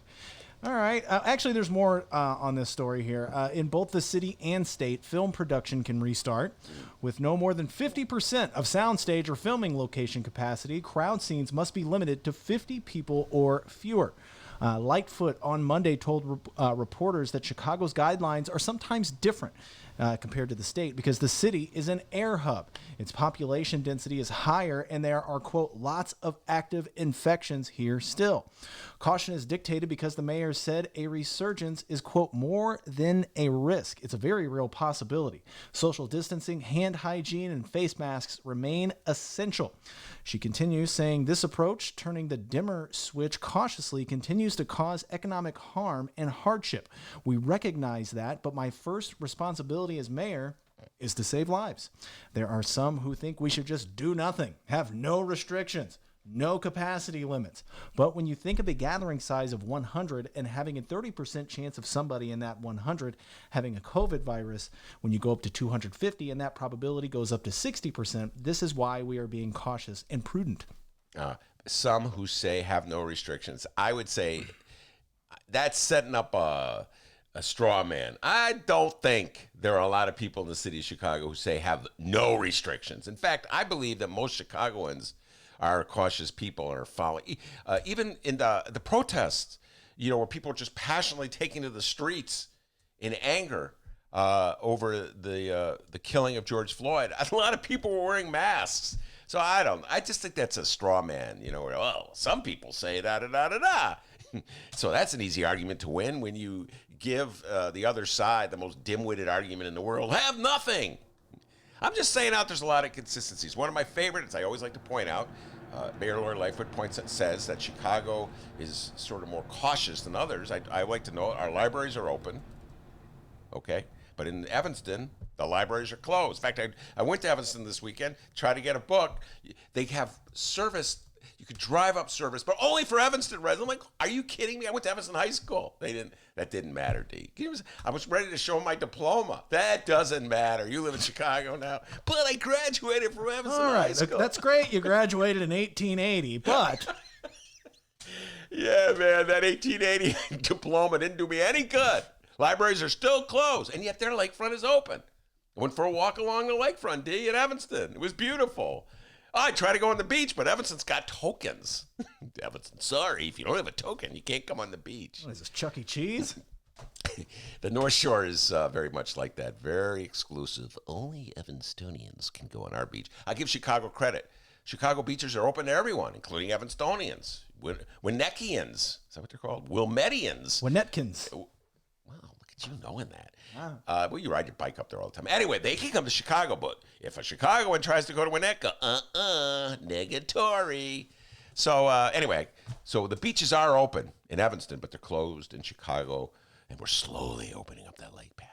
All right. Actually, there's more on this story here. In both the city and state, film production can restart. With no more than 50% of soundstage or filming location capacity, crowd scenes must be limited to 50 people or fewer. Lightfoot on Monday told reporters that Chicago's guidelines are sometimes different compared to the state because the city is an air hub. Its population density is higher, and there are, quote, lots of active infections here still. Caution is dictated because the mayor said a resurgence is, quote, more than a risk. It's a very real possibility. Social distancing, hand hygiene, and face masks remain essential. She continues saying this approach, turning the dimmer switch cautiously, continues to cause economic harm and hardship. We recognize that, but my first responsibility as mayor is to save lives. There are some who think we should just do nothing, have no restrictions, no capacity limits. But when you think of a gathering size of 100 and having a 30% chance of somebody in that 100 having a COVID virus, when you go up to 250 and that probability goes up to 60%, this is why we are being cautious and prudent. Some who say have no restrictions. I would say that's setting up a straw man. I don't think there are a lot of people in the city of Chicago who say have no restrictions. In fact, I believe that most Chicagoans are cautious people and are following. Even in the protests, where people are just passionately taking to the streets in anger over the killing of George Floyd, a lot of people were wearing masks. So I just think that's a straw man, where, well, some people say da-da-da-da-da. So that's an easy argument to win when you give the other side the most dim-witted argument in the world. Have nothing. I'm just saying there's a lot of consistencies. One of my favorites, I always like to point out, Mayor Lori Lightfoot says that Chicago is sort of more cautious than others. I like to know our libraries are open, okay? But in Evanston, the libraries are closed. In fact, I went to Evanston this weekend, tried to get a book. They have service. You could drive up service, but only for Evanston residents. I'm like, are you kidding me? I went to Evanston High School. That didn't matter, D. I was ready to show my diploma. That doesn't matter. You live in Chicago now. But I graduated from Evanston High School. That's great. You graduated in 1880, but... Yeah, man, that 1880 diploma didn't do me any good. Libraries are still closed, and yet their lakefront is open. I went for a walk along the lakefront, D, in Evanston. It was beautiful. I try to go on the beach, but Evanston's got tokens. Evanston, sorry, if you don't have a token, you can't come on the beach. What is this, Chuck E. Cheese? The North Shore is very much like that. Very exclusive. Only Evanstonians can go on our beach. I give Chicago credit. Chicago beaches are open to everyone, including Evanstonians, Winnekians. Is that what they're called? Wilmetians. Winnetkins. Wow, look at you knowing that. Wow. Well, you ride your bike up there all the time. Anyway, they can come to Chicago, but if a Chicagoan tries to go to Winnetka, negatory. So anyway, so the beaches are open in Evanston, but they're closed in Chicago, and we're slowly opening up that lake pad.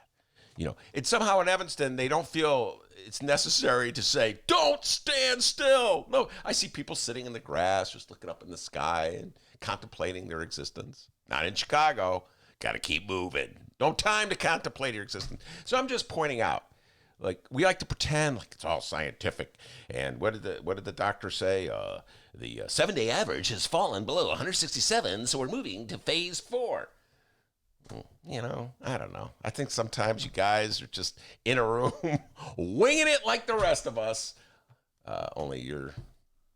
You know, it's somehow in Evanston, they don't feel it's necessary to say, don't stand still. No, I see people sitting in the grass, just looking up in the sky and contemplating their existence. Not in Chicago. Got to keep moving. No time to contemplate your existence. So I'm just pointing out, like, we like to pretend like it's all scientific. And what did the doctor say? The 7-day average has fallen below 167, so we're moving to phase 4. You know, I don't know. I think sometimes you guys are just in a room winging it like the rest of us. Only you're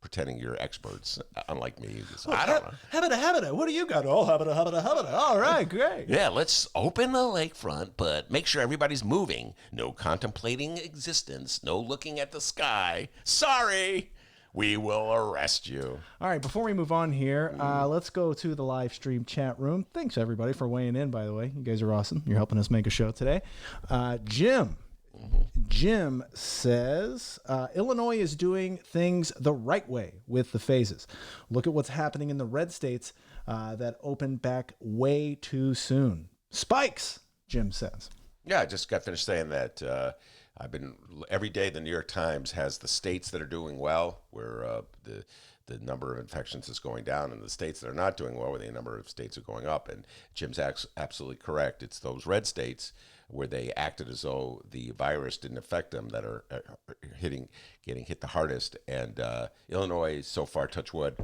pretending you're experts, unlike me. So I don't know. Habita. What do you got? Oh, habita. All right, great. Yeah, let's open the lakefront, but make sure everybody's moving. No contemplating existence. No looking at the sky. Sorry. We will arrest you. All right, before we move on here, let's go to the live stream chat room. Thanks, everybody, for weighing in, by the way. You guys are awesome. You're helping us make a show today. Jim says, Illinois is doing things the right way with the phases. Look at what's happening in the red states that opened back way too soon. Spikes, Jim says. Yeah, I just got finished saying that. I've been every day. The New York Times has the states that are doing well, where the number of infections is going down, and the states that are not doing well, where the number of states are going up. And Jim's absolutely correct. It's those red states where they acted as though the virus didn't affect them that are getting hit the hardest. And Illinois, so far, touch wood,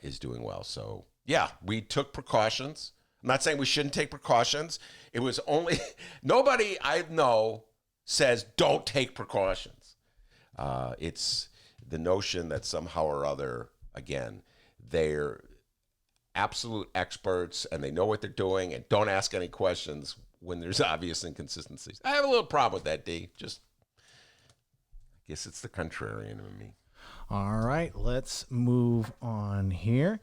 is doing well. So yeah, we took precautions. I'm not saying we shouldn't take precautions. It was only nobody I know says don't take precautions. It's the notion that somehow or other, again, they're absolute experts and they know what they're doing and don't ask any questions when there's obvious inconsistencies. I have a little problem with that, D. Just, I guess it's the contrarian in me. All right, let's move on here.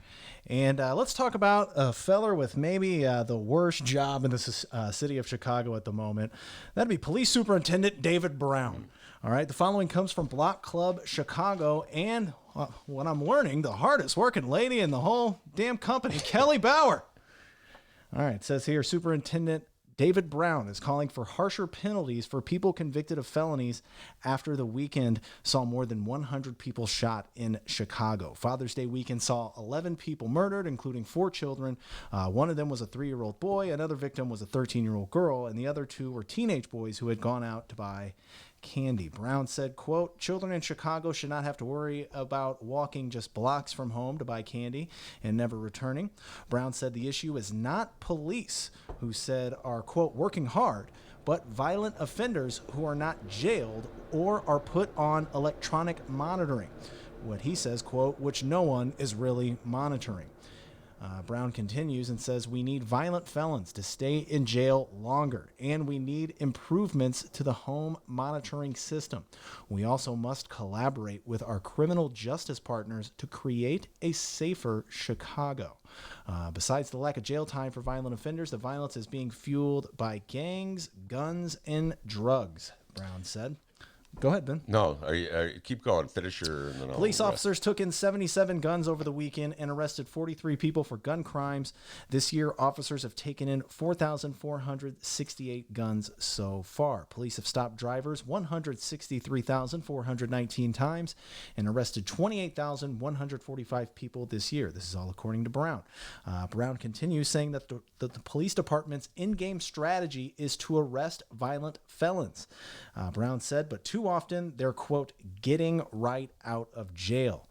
And let's talk about a feller with maybe the worst job in the city of Chicago at the moment. That'd be Police Superintendent David Brown. All right, the following comes from Block Club Chicago and what I'm learning, the hardest working lady in the whole damn company, Kelly Bauer. All right, it says here, Superintendent David Brown is calling for harsher penalties for people convicted of felonies after the weekend saw more than 100 people shot in Chicago. Father's Day weekend saw 11 people murdered, including 4 children. One of them was a 3-year-old boy. Another victim was a 13-year-old girl, and the other 2 were teenage boys who had gone out to buy candy. Brown said, quote, children in Chicago should not have to worry about walking just blocks from home to buy candy and never returning. Brown said the issue is not police who said are, quote, working hard, but violent offenders who are not jailed or are put on electronic monitoring. What he says, quote, which no one is really monitoring. Brown continues and says, we need violent felons to stay in jail longer, and we need improvements to the home monitoring system. We also must collaborate with our criminal justice partners to create a safer Chicago. Besides the lack of jail time for violent offenders, the violence is being fueled by gangs, guns, and drugs, Brown said. Go ahead, Ben. No, keep going. Finish your... Police officers took in 77 guns over the weekend and arrested 43 people for gun crimes. This year, officers have taken in 4,468 guns so far. Police have stopped drivers 163,419 times and arrested 28,145 people this year. This is all according to Brown. Brown continues saying that the police department's in-game strategy is to arrest violent felons. Brown said, but too often they're, quote, getting right out of jail.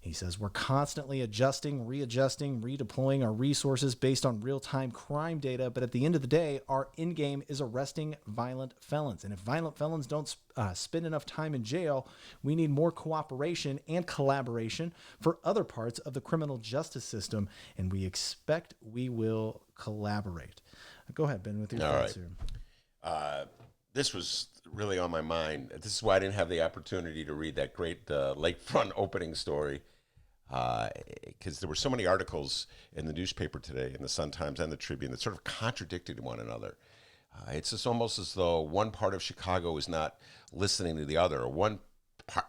He says, we're constantly adjusting, readjusting, redeploying our resources based on real-time crime data, but at the end of the day, our end game is arresting violent felons. And if violent felons don't spend enough time in jail, we need more cooperation and collaboration for other parts of the criminal justice system, and we expect we will collaborate. Go ahead, Ben, with your thoughts here. This was really on my mind. This is why I didn't have the opportunity to read that great lakefront opening story, because there were so many articles in the newspaper today, in the Sun-Times and the Tribune, that sort of contradicted one another. It's just almost as though one part of Chicago is not listening to the other, or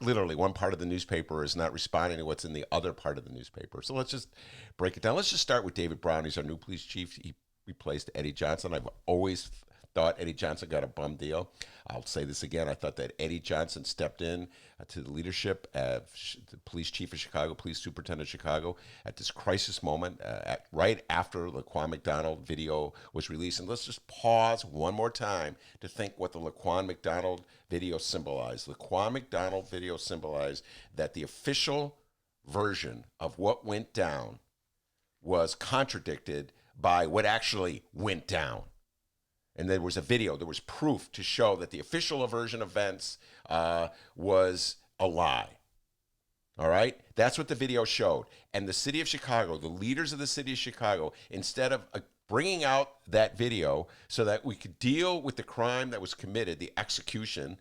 literally one part of the newspaper is not responding to what's in the other part of the newspaper. So let's just break it down. Let's just start with David Brown. He's our new police chief. He replaced Eddie Johnson. I've always thought Eddie Johnson got a bum deal. I'll say this again. I thought that Eddie Johnson stepped in to the leadership of the police chief of Chicago, police superintendent of Chicago, at this crisis moment, right after the Laquan McDonald video was released. And let's just pause one more time to think what the Laquan McDonald video symbolized. Laquan McDonald video symbolized that the official version of what went down was contradicted by what actually went down. And there was a video, there was proof to show that the official version of events was a lie. All right? That's what the video showed. And the city of Chicago, the leaders of the city of Chicago, instead of bringing out that video so that we could deal with the crime that was committed, the execution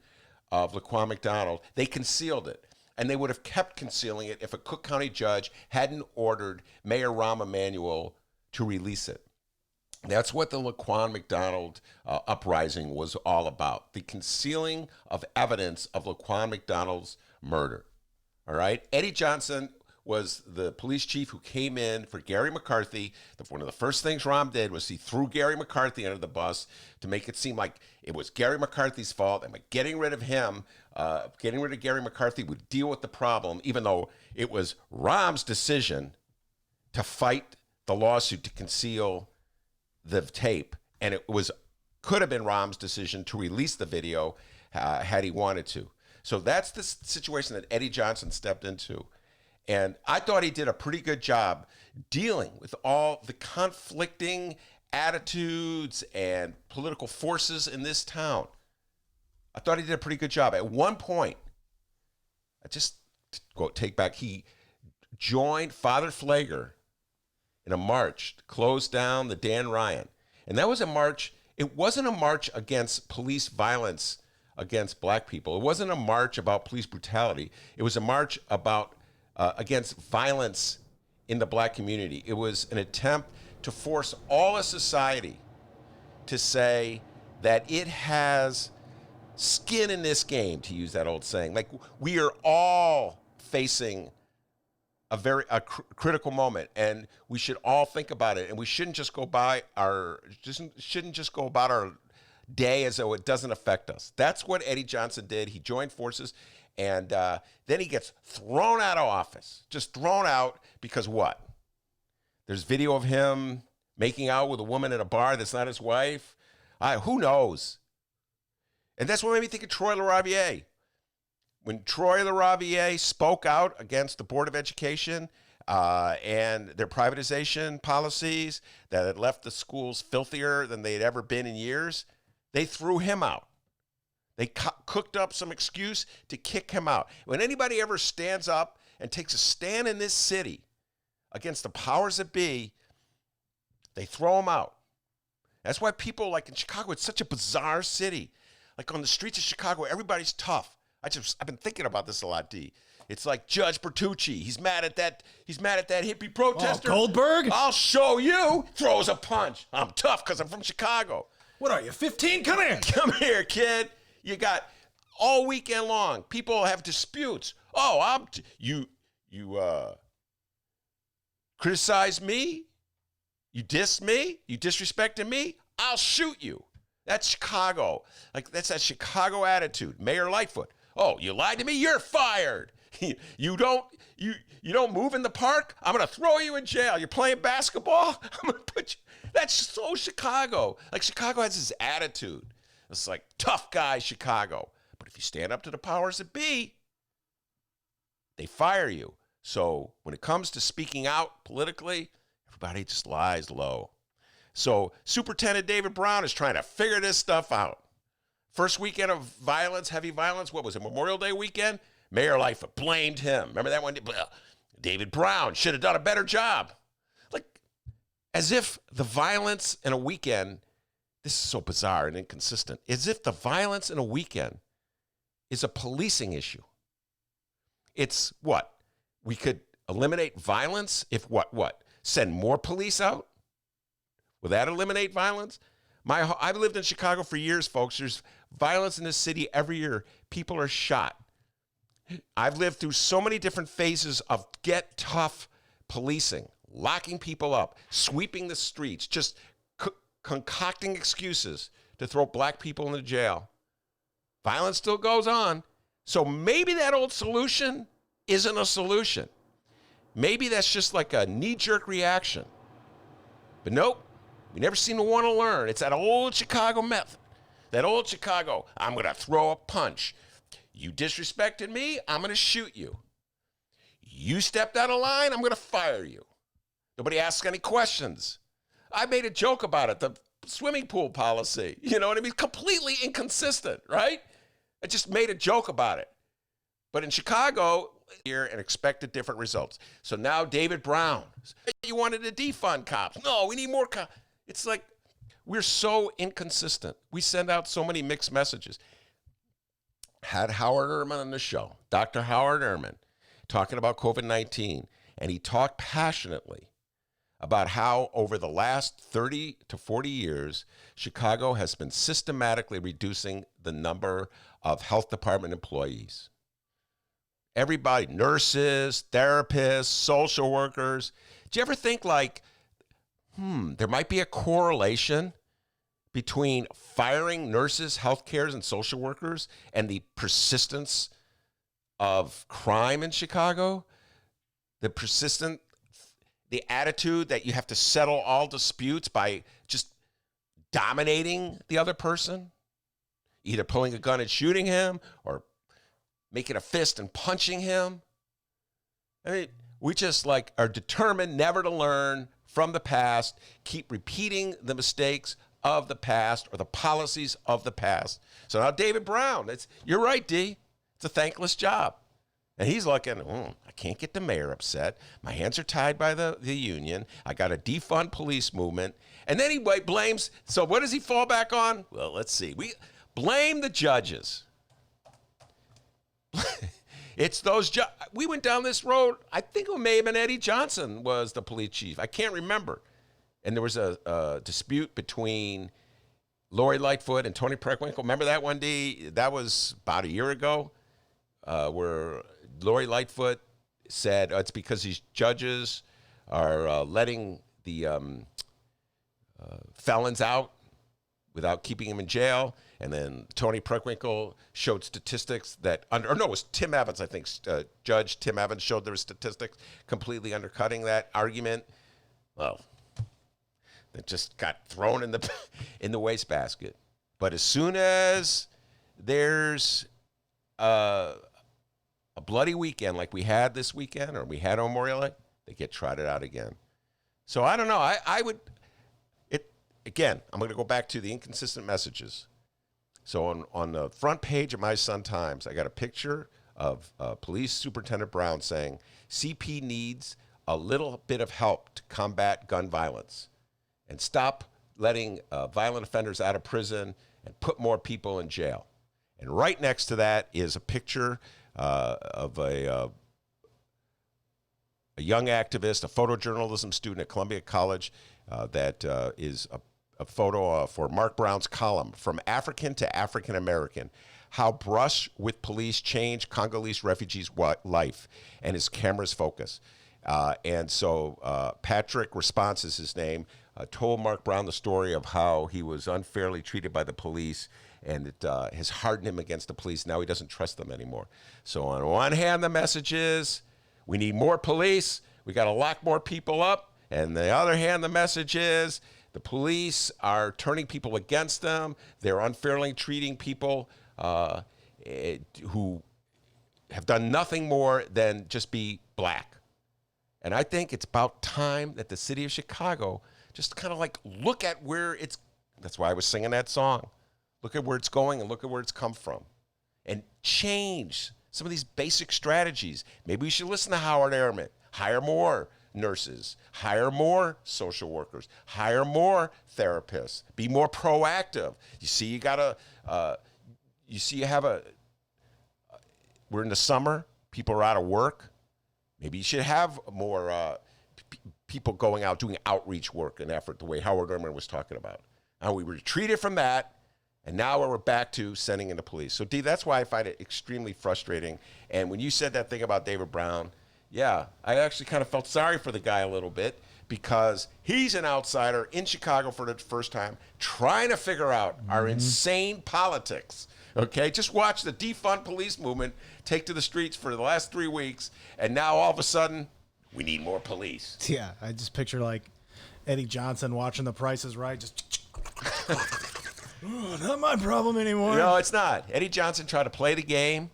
of Laquan McDonald, they concealed it. And they would have kept concealing it if a Cook County judge hadn't ordered Mayor Rahm Emanuel to release it. That's what the Laquan McDonald uprising was all about, the concealing of evidence of Laquan McDonald's murder. All right? Eddie Johnson was the police chief who came in for Gary McCarthy. One of the first things Rahm did was he threw Gary McCarthy under the bus to make it seem like it was Gary McCarthy's fault, and by getting rid of him, getting rid of Gary McCarthy would deal with the problem, even though it was Rahm's decision to fight the lawsuit to conceal the tape, and it could have been Rahm's decision to release the video had he wanted to. So that's the situation that Eddie Johnson stepped into. And I thought he did a pretty good job dealing with all the conflicting attitudes and political forces in this town. I thought he did a pretty good job. At one point, he joined Father Flager in a march to close down the Dan Ryan. And that was a march. It wasn't a march against police violence against black people. It wasn't a march about police brutality. It was a march about against violence in the black community. It was an attempt to force all of society to say that it has skin in this game, to use that old saying. Like, we are all facing a critical moment, and we should all think about it, and we shouldn't just go about our day as though it doesn't affect us. That's what Eddie Johnson did. He joined forces, and then he gets thrown out of office, just thrown out because what? There's video of him making out with a woman in a bar that's not his wife. Who knows? And that's what made me think of Troy LaRaviere. When Troy LaRaviere spoke out against the Board of Education and their privatization policies that had left the schools filthier than they had ever been in years, they threw him out. They cooked up some excuse to kick him out. When anybody ever stands up and takes a stand in this city against the powers that be, they throw him out. That's why people, like in Chicago, it's such a bizarre city. Like on the streets of Chicago, everybody's tough. I've been thinking about this a lot, D. It's like Judge Bertucci. He's mad at that hippie protester. Oh, Goldberg? I'll show you. Throws a punch. I'm tough because I'm from Chicago. What are you, 15? Come here. Come here, kid. You got all weekend long. People have disputes. Oh, you criticize me? You diss me? You disrespecting me? I'll shoot you. That's Chicago. Like, that's that Chicago attitude. Mayor Lightfoot. Oh, you lied to me? You're fired. You don't move in the park? I'm going to throw you in jail. You're playing basketball? I'm going to put you. That's so Chicago. Like, Chicago has this attitude. It's like tough guy Chicago. But if you stand up to the powers that be, they fire you. So when it comes to speaking out politically, everybody just lies low. So Superintendent David Brown is trying to figure this stuff out. First weekend of violence, heavy violence, what was it, Memorial Day weekend? Mayor Lightfoot blamed him. Remember that one? David Brown should have done a better job. Like, as if the violence in a weekend, this is so bizarre and inconsistent, as if the violence in a weekend is a policing issue. It's what? We could eliminate violence if what? Send more police out? Will that eliminate violence? I've lived in Chicago for years, folks. There's violence in this city every year. People are shot. I've lived through so many different phases of get tough policing, locking people up, sweeping the streets, just concocting excuses to throw black people into jail. Violence still goes on. So maybe that old solution isn't a solution. Maybe that's just like a knee-jerk reaction. But nope, we never seem to want to learn. It's that old Chicago method. That old Chicago, I'm going to throw a punch. You disrespected me, I'm going to shoot you. You stepped out of line, I'm going to fire you. Nobody asks any questions. I made a joke about it, the swimming pool policy. You know what I mean? Completely inconsistent, right? I just made a joke about it. But in Chicago, here and expected different results. So now David Brown, you wanted to defund cops. No, we need more cops. It's like we're so inconsistent. We send out so many mixed messages. Had Howard Ehrman on the show, Dr. Howard Ehrman, talking about COVID-19, and he talked passionately about how over the last 30 to 40 years, Chicago has been systematically reducing the number of health department employees. Everybody, nurses, therapists, social workers. Do you ever think like, there might be a correlation between firing nurses, healthcare, and social workers and the persistence of crime in Chicago? The attitude that you have to settle all disputes by just dominating the other person, either pulling a gun and shooting him or making a fist and punching him. I mean, we just like are determined never to learn from the past, keep repeating the mistakes of the past or the policies of the past. So now David Brown, you're right, D. It's a thankless job. And he's looking, I can't get the mayor upset. My hands are tied by the union. I got a defund police movement. And then he blames, so what does he fall back on? Well, let's see. We blame the judges. It's those we went down this road. I think it may have been Eddie Johnson was the police chief. I can't remember. And there was a dispute between Lori Lightfoot and Tony Preckwinkle. Remember that one, D? That was about a year ago, where Lori Lightfoot said it's because these judges are letting the felons out without keeping them in jail. And then Tony Preckwinkle showed statistics that, it was Tim Evans, I think. Judge Tim Evans showed there were statistics completely undercutting that argument. Well, it just got thrown in the wastebasket. But as soon as there's a bloody weekend like we had this weekend or we had on Memorial Day, they get trotted out again. So I don't know. Again, I'm going to go back to the inconsistent messages. So on the front page of my Sun-Times, I got a picture of Police Superintendent Brown saying, CP needs a little bit of help to combat gun violence and stop letting violent offenders out of prison and put more people in jail. And right next to that is a picture of a young activist, a photojournalism student at Columbia College that is a photo for Mark Brown's column, From African to African American, How Brush with Police Changed Congolese Refugees' Life, and his camera's focus. And so Patrick Response is his name, told Mark Brown the story of how he was unfairly treated by the police, and it has hardened him against the police. Now he doesn't trust them anymore. So on one hand, the message is, we need more police, we got to lock more people up. And the other hand, the message is, the police are turning people against them. They're unfairly treating people who have done nothing more than just be black. And I think it's about time that the city of Chicago just kind of like look at where it's, that's why I was singing that song. Look at where it's going and look at where it's come from. And change some of these basic strategies. Maybe we should listen to Howard Ehrman, hire more nurses, hire more social workers, hire more therapists, be more proactive. You see, we're in the summer, people are out of work. Maybe you should have more people going out doing outreach work and effort the way Howard Ehrman was talking about. Now we retreated from that, and now we're back to sending in the police. So, Dee, that's why I find it extremely frustrating. And when you said that thing about David Brown, yeah, I actually kind of felt sorry for the guy a little bit because he's an outsider in Chicago for the first time trying to figure out our insane politics. Okay, just watch the defund police movement take to the streets for the last 3 weeks, and now all of a sudden, we need more police. Yeah, I just picture like Eddie Johnson watching The Price is Right, just not my problem anymore. No, it's not. Eddie Johnson tried to play the game.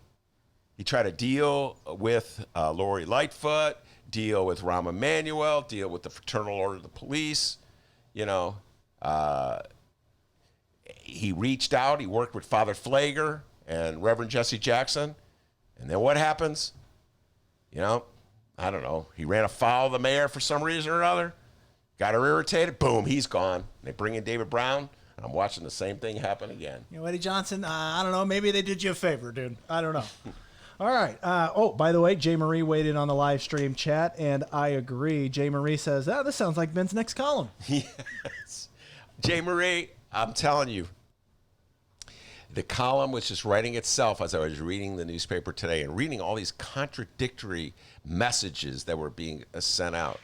He tried to deal with Lori Lightfoot, deal with Rahm Emanuel, deal with the Fraternal Order of the Police. You know, he reached out. He worked with Father Flager and Reverend Jesse Jackson. And then what happens? You know, I don't know. He ran afoul of the mayor for some reason or other. Got her irritated. Boom, he's gone. They bring in David Brown. And I'm watching the same thing happen again. You know, Eddie Johnson, I don't know. Maybe they did you a favor, dude. I don't know. All right. By the way, Jay Marie weighed in on the live stream chat, and I agree. Jay Marie says, this sounds like Ben's next column. Yes. Jay Marie, I'm telling you, the column was just writing itself as I was reading the newspaper today and reading all these contradictory messages that were being sent out.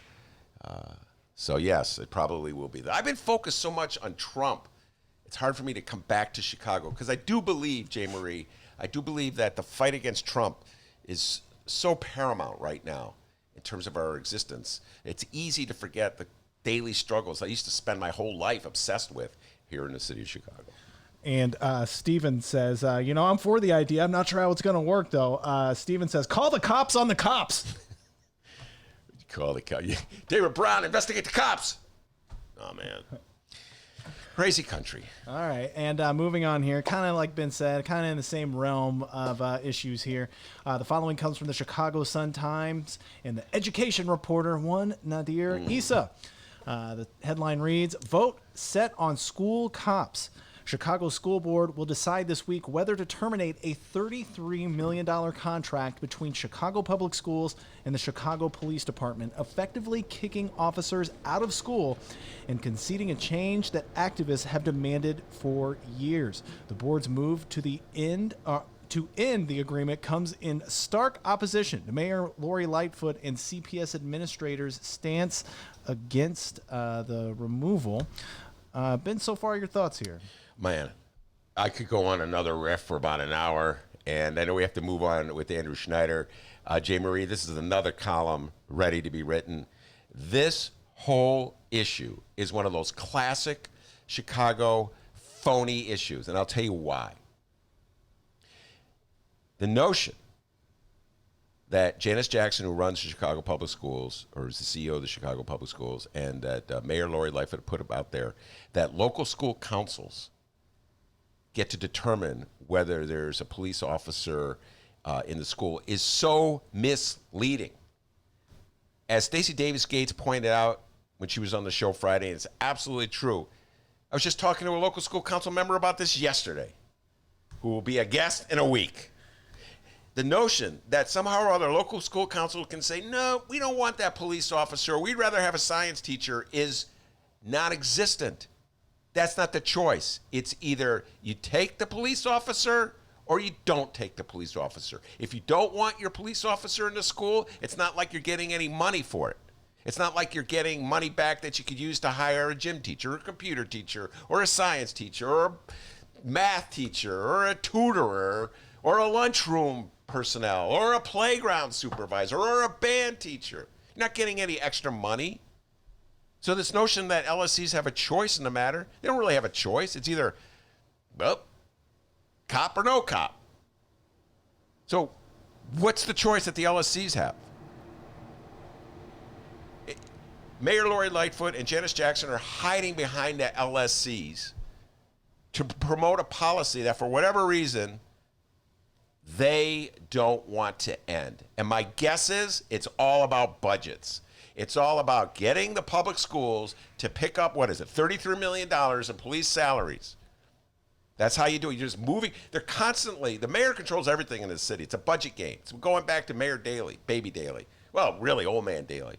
So, yes, it probably will be. I've been focused so much on Trump, it's hard for me to come back to Chicago because I do believe, Jay Marie, I do believe that the fight against Trump is so paramount right now in terms of our existence. It's easy to forget the daily struggles I used to spend my whole life obsessed with here in the city of Chicago. And Steven says, I'm for the idea. I'm not sure how it's going to work, though. Steven says, call the cops on the cops. Call the cops. David Brown, investigate the cops. Oh, man. Crazy country. All right. And moving on here, kind of like Ben said, kind of in the same realm of issues here. The following comes from the Chicago Sun-Times and the education reporter, one Nadir Issa. The headline reads, vote set on school cops. Chicago School Board will decide this week whether to terminate a $33 million contract between Chicago Public Schools and the Chicago Police Department, effectively kicking officers out of school and conceding a change that activists have demanded for years. The board's move to end the agreement comes in stark opposition to Mayor Lori Lightfoot and CPS administrators' stance against the removal. Ben, so far, your thoughts here? Man, I could go on another riff for about an hour, and I know we have to move on with Andrew Schneider. Jay Marie, this is another column ready to be written. This whole issue is one of those classic Chicago phony issues, and I'll tell you why. The notion that Janice Jackson, who runs the Chicago Public Schools, or is the CEO of the Chicago Public Schools, and that Mayor Lori Lightfoot put out there, that local school councils get to determine whether there's a police officer in the school is so misleading. As Stacey Davis Gates pointed out when she was on the show Friday, and it's absolutely true. I was just talking to a local school council member about this yesterday, who will be a guest in a week. The notion that somehow or other local school council can say, no, we don't want that police officer, we'd rather have a science teacher, is non-existent. That's not the choice. It's either you take the police officer or you don't take the police officer. If you don't want your police officer in the school, it's not like you're getting any money for it. It's not like you're getting money back that you could use to hire a gym teacher or a computer teacher or a science teacher or a math teacher or a tutorer or a lunchroom personnel or a playground supervisor or a band teacher. You're not getting any extra money. So this notion that LSCs have a choice in the matter, they don't really have a choice. It's either, well, cop or no cop. So what's the choice that the LSCs have? Mayor Lori Lightfoot and Janice Jackson are hiding behind the LSCs to promote a policy that, for whatever reason, they don't want to end. And my guess is it's all about budgets. It's all about getting the public schools to pick up, $33 million in police salaries. That's how you do it. You're just moving. They're constantly, the mayor controls everything in this city. It's a budget game. It's going back to Mayor Daley, Baby Daley. Well, really, Old Man Daley.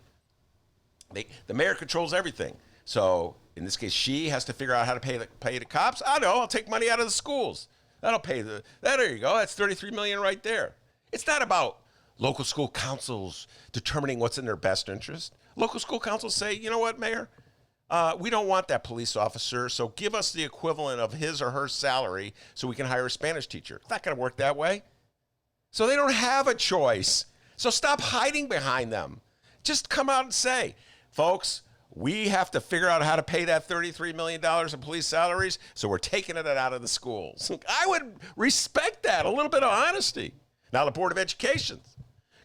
The mayor controls everything. So in this case, she has to figure out how to pay the cops. I know, I'll take money out of the schools. That'll pay there you go. That's $33 million right there. It's not about local school councils determining what's in their best interest. Local school councils say, you know what, Mayor? We don't want that police officer, so give us the equivalent of his or her salary so we can hire a Spanish teacher. It's not going to work that way. So they don't have a choice. So stop hiding behind them. Just come out and say, folks, we have to figure out how to pay that $33 million in police salaries, so we're taking it out of the schools. I would respect that, a little bit of honesty. Now the Board of Education's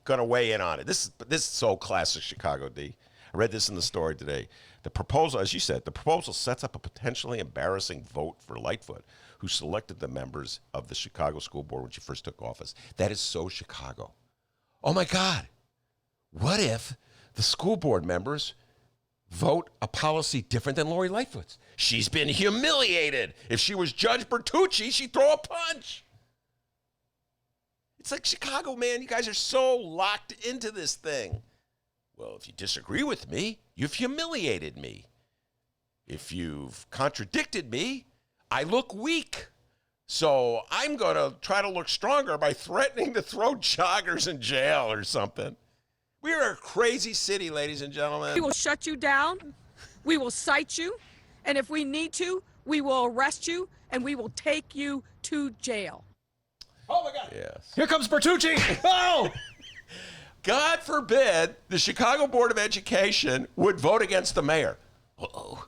going to weigh in on it. This is so classic Chicago, D. I read this in the story today. The proposal, as you said, the proposal sets up a potentially embarrassing vote for Lightfoot, who selected the members of the Chicago School Board when she first took office. That is so Chicago. Oh my God. What if the school board members vote a policy different than Lori Lightfoot's? She's been humiliated. If she was Judge Bertucci, she'd throw a punch. It's like Chicago, man. You guys are so locked into this thing. Well, if you disagree with me, you've humiliated me. If you've contradicted me, I look weak. So I'm going to try to look stronger by threatening to throw joggers in jail or something. We are a crazy city, ladies and gentlemen. We will shut you down. We will cite you. And if we need to, we will arrest you and we will take you to jail. Oh, my God. Yes. Here comes Bertucci. Oh! God forbid the Chicago Board of Education would vote against the mayor. Uh-oh.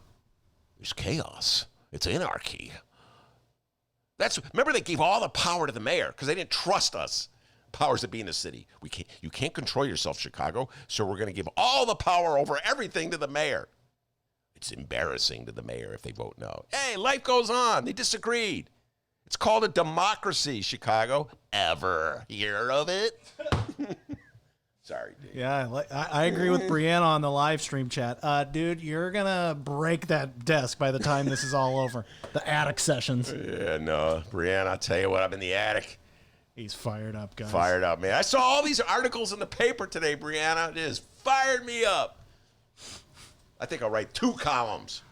There's chaos. It's anarchy. Remember, they gave all the power to the mayor because they didn't trust us. Powers that be in the city. You can't control yourself, Chicago, so we're going to give all the power over everything to the mayor. It's embarrassing to the mayor if they vote no. Hey, life goes on. They disagreed. It's called a democracy, Chicago. Ever hear of it? Sorry, dude. Yeah, I agree with Brianna on the live stream chat. Dude, you're going to break that desk by the time this is all over. The attic sessions. Yeah, no. Brianna, I'll tell you what, I'm in the attic. He's fired up, guys. Fired up, man. I saw all these articles in the paper today, Brianna. It has fired me up. I think I'll write 2 columns.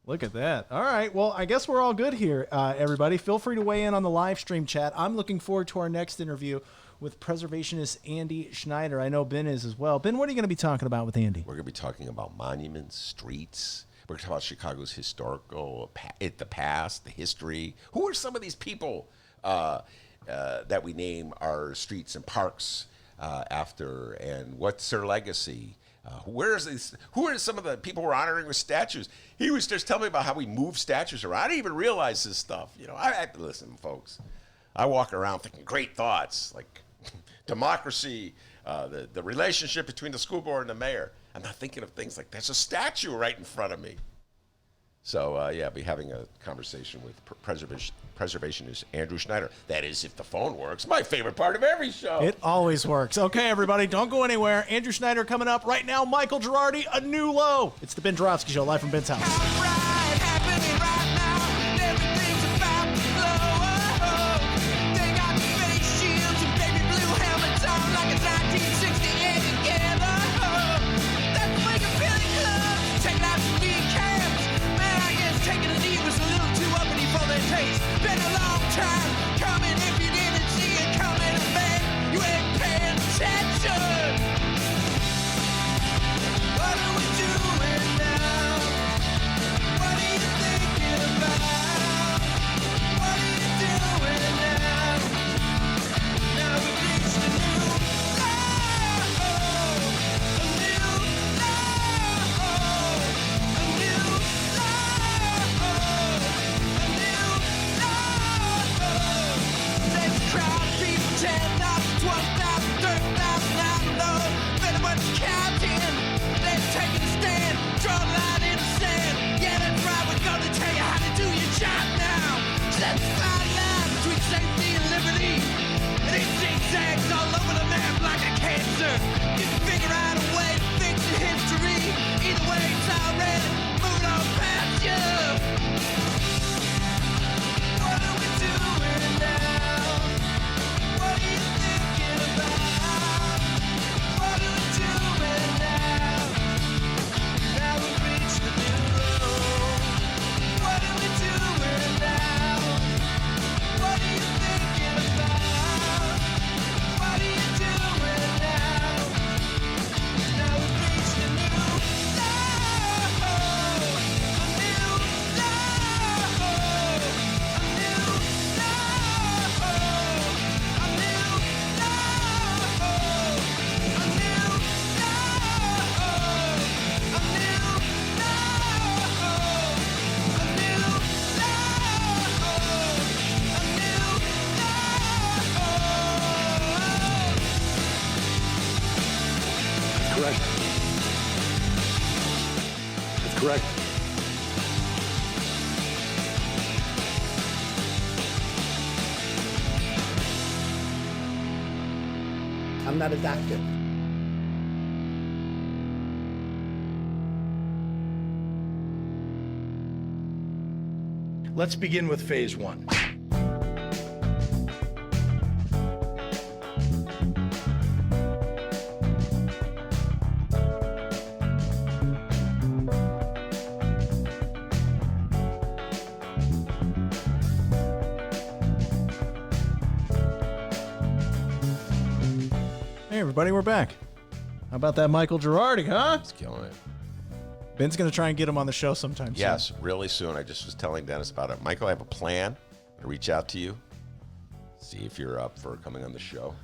Look at that. All right. Well, I guess we're all good here, everybody. Feel free to weigh in on the live stream chat. I'm looking forward to our next interview with preservationist Andy Schneider. I know Ben is as well. Ben, what are you going to be talking about with Andy? We're going to be talking about monuments, streets. We're going to talk about Chicago's historical, the past, the history. Who are some of these people that we name our streets and parks after, and what's their legacy? Who are some of the people we're honoring with statues? He was just telling me about how we move statues around. I didn't even realize this stuff. You know, listen, folks. I walk around thinking great thoughts like democracy, the relationship between the school board and the mayor. I'm not thinking of things like there's a statue right in front of me. So, I'll be having a conversation with preservationist Andrew Schneider. That is, if the phone works. My favorite part of every show. It always works. Okay, everybody, don't go anywhere. Andrew Schneider coming up right now. Michael Girardi, a new low. It's the Ben Joravsky Show, live from Ben's house. Been a long time coming. If you didn't see it coming, man, you ain't paying attention. What are we doing now? What are you thinking about? What are you doing now? Now we've reached a new low, a new low, a new low, a new low. That's the fine line between safety and liberty. And it zigzags all over the map like a cancer. You can figure out a way to fix the history. Either way, it's already moving on past you. What are we doing now? What are you thinking about? What are we doing now? Now we've reached the new road. What are we doing now? What are you thinking about? What are you doing now? Now we've reached a new low. A new low. A new low. A new low. A new low. A new Correct. That's correct. I'm not a doctor. Let's begin with phase one. Hey, everybody, we're back. How about that Michael Girardi, huh? It's killing it. Ben's going to try and get him on the show sometime soon. Yes, really soon. I just was telling Dennis about it. Michael, I have a plan. to reach out to you, see if you're up for coming on the show.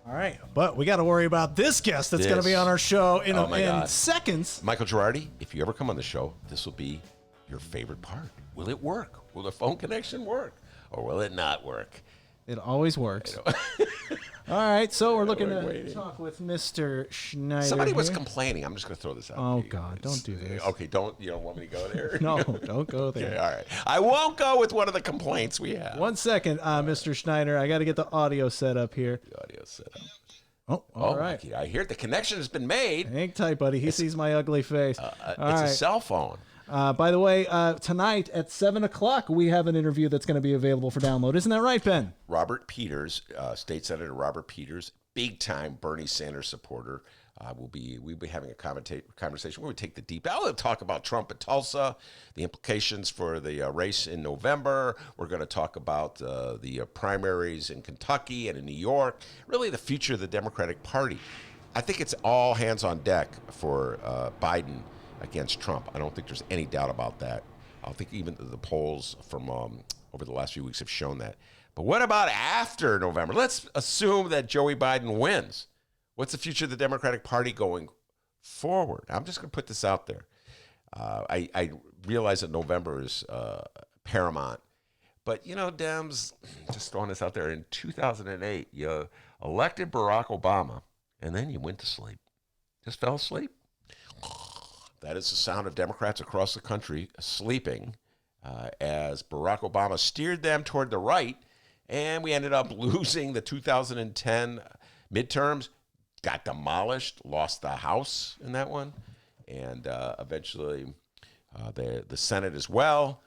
All right, but we got to worry about this guest that's going to be on our show in, in seconds. Michael Girardi, if you ever come on the show, this will be your favorite part. Will it work? Will the phone connection work? Or will it not work? It always works. All right, so we're looking to talk with Mr. Schneider. Somebody was complaining. I'm just going to throw this out. Oh, God, don't do this. Okay, you don't want me to go there? No, don't go there. Okay, all right. I won't go with one of the complaints we have. 1 second, Mr. Schneider. I got to get the audio set up here. The audio set up. Oh, all right. Okay, I hear the connection has been made. Hang tight, buddy. He sees my ugly face. A cell phone. By the way, tonight at 7 o'clock, we have an interview that's going to be available for download. Isn't that right, Ben? Robert Peters, State Senator Robert Peters, big-time Bernie Sanders supporter. We'll be having a conversation where we take the deep. I'll talk about Trump at Tulsa, the implications for the race in November. We're going to talk about the primaries in Kentucky and in New York, really the future of the Democratic Party. I think it's all hands on deck for Biden against Trump. I don't think there's any doubt about that. I think even the polls from over the last few weeks have shown that. But what about after November? Let's assume that Joey Biden wins. What's the future of the Democratic Party going forward? I'm just going to put this out there. I realize that November is paramount. But, you know, Dems, just throwing this out there, in 2008, you elected Barack Obama, and then you went to sleep. Just fell asleep. That is the sound of Democrats across the country sleeping as Barack Obama steered them toward the right, and we ended up losing the 2010 midterms, got demolished, lost the House in that one, and eventually the Senate as well,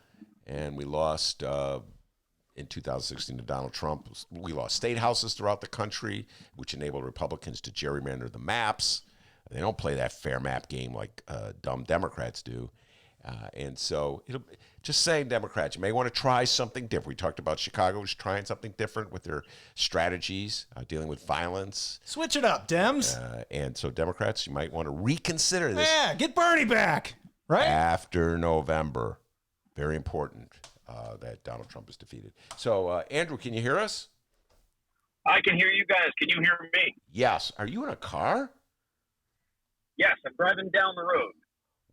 and we lost in 2016 to Donald Trump. We lost state houses throughout the country, which enabled Republicans to gerrymander the maps. They don't play that fair map game like dumb Democrats do. And so, just saying, Democrats, you may want to try something different. We talked about Chicago was trying something different with their strategies, dealing with violence. Switch it up, Dems. And so, Democrats, you might want to reconsider this. Yeah, get Bernie back, right? After November. Very important that Donald Trump is defeated. So, Andrew, can you hear us? I can hear you guys. Can you hear me? Yes. Are you in a car? Yes, I'm driving down the road.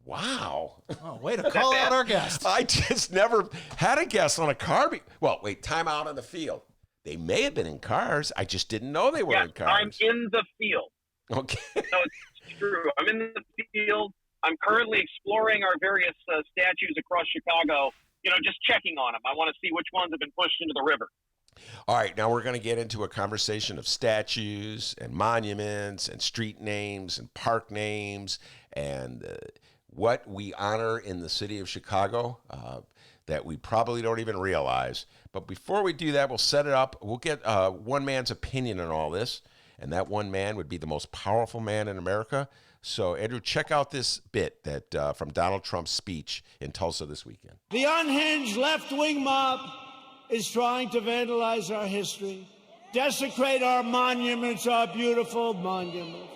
Wow. Oh, way to call out our guest. I just never had a guest on a car. Well, wait, time out on the field. They may have been in cars. I just didn't know they were in cars. I'm in the field. Okay. No, it's true. I'm in the field. I'm currently exploring our various statues across Chicago just checking on them. I want to see which ones have been pushed into the river. All right, now we're going to get into a conversation of statues and monuments and street names and park names and what we honor in the city of Chicago that we probably don't even realize. But before we do that, we'll set it up. We'll get one man's opinion on all this, and that one man would be the most powerful man in America. So, Andrew, check out this bit that from Donald Trump's speech in Tulsa this weekend. The unhinged left-wing mob is trying to vandalize our history, desecrate our monuments, our beautiful monuments,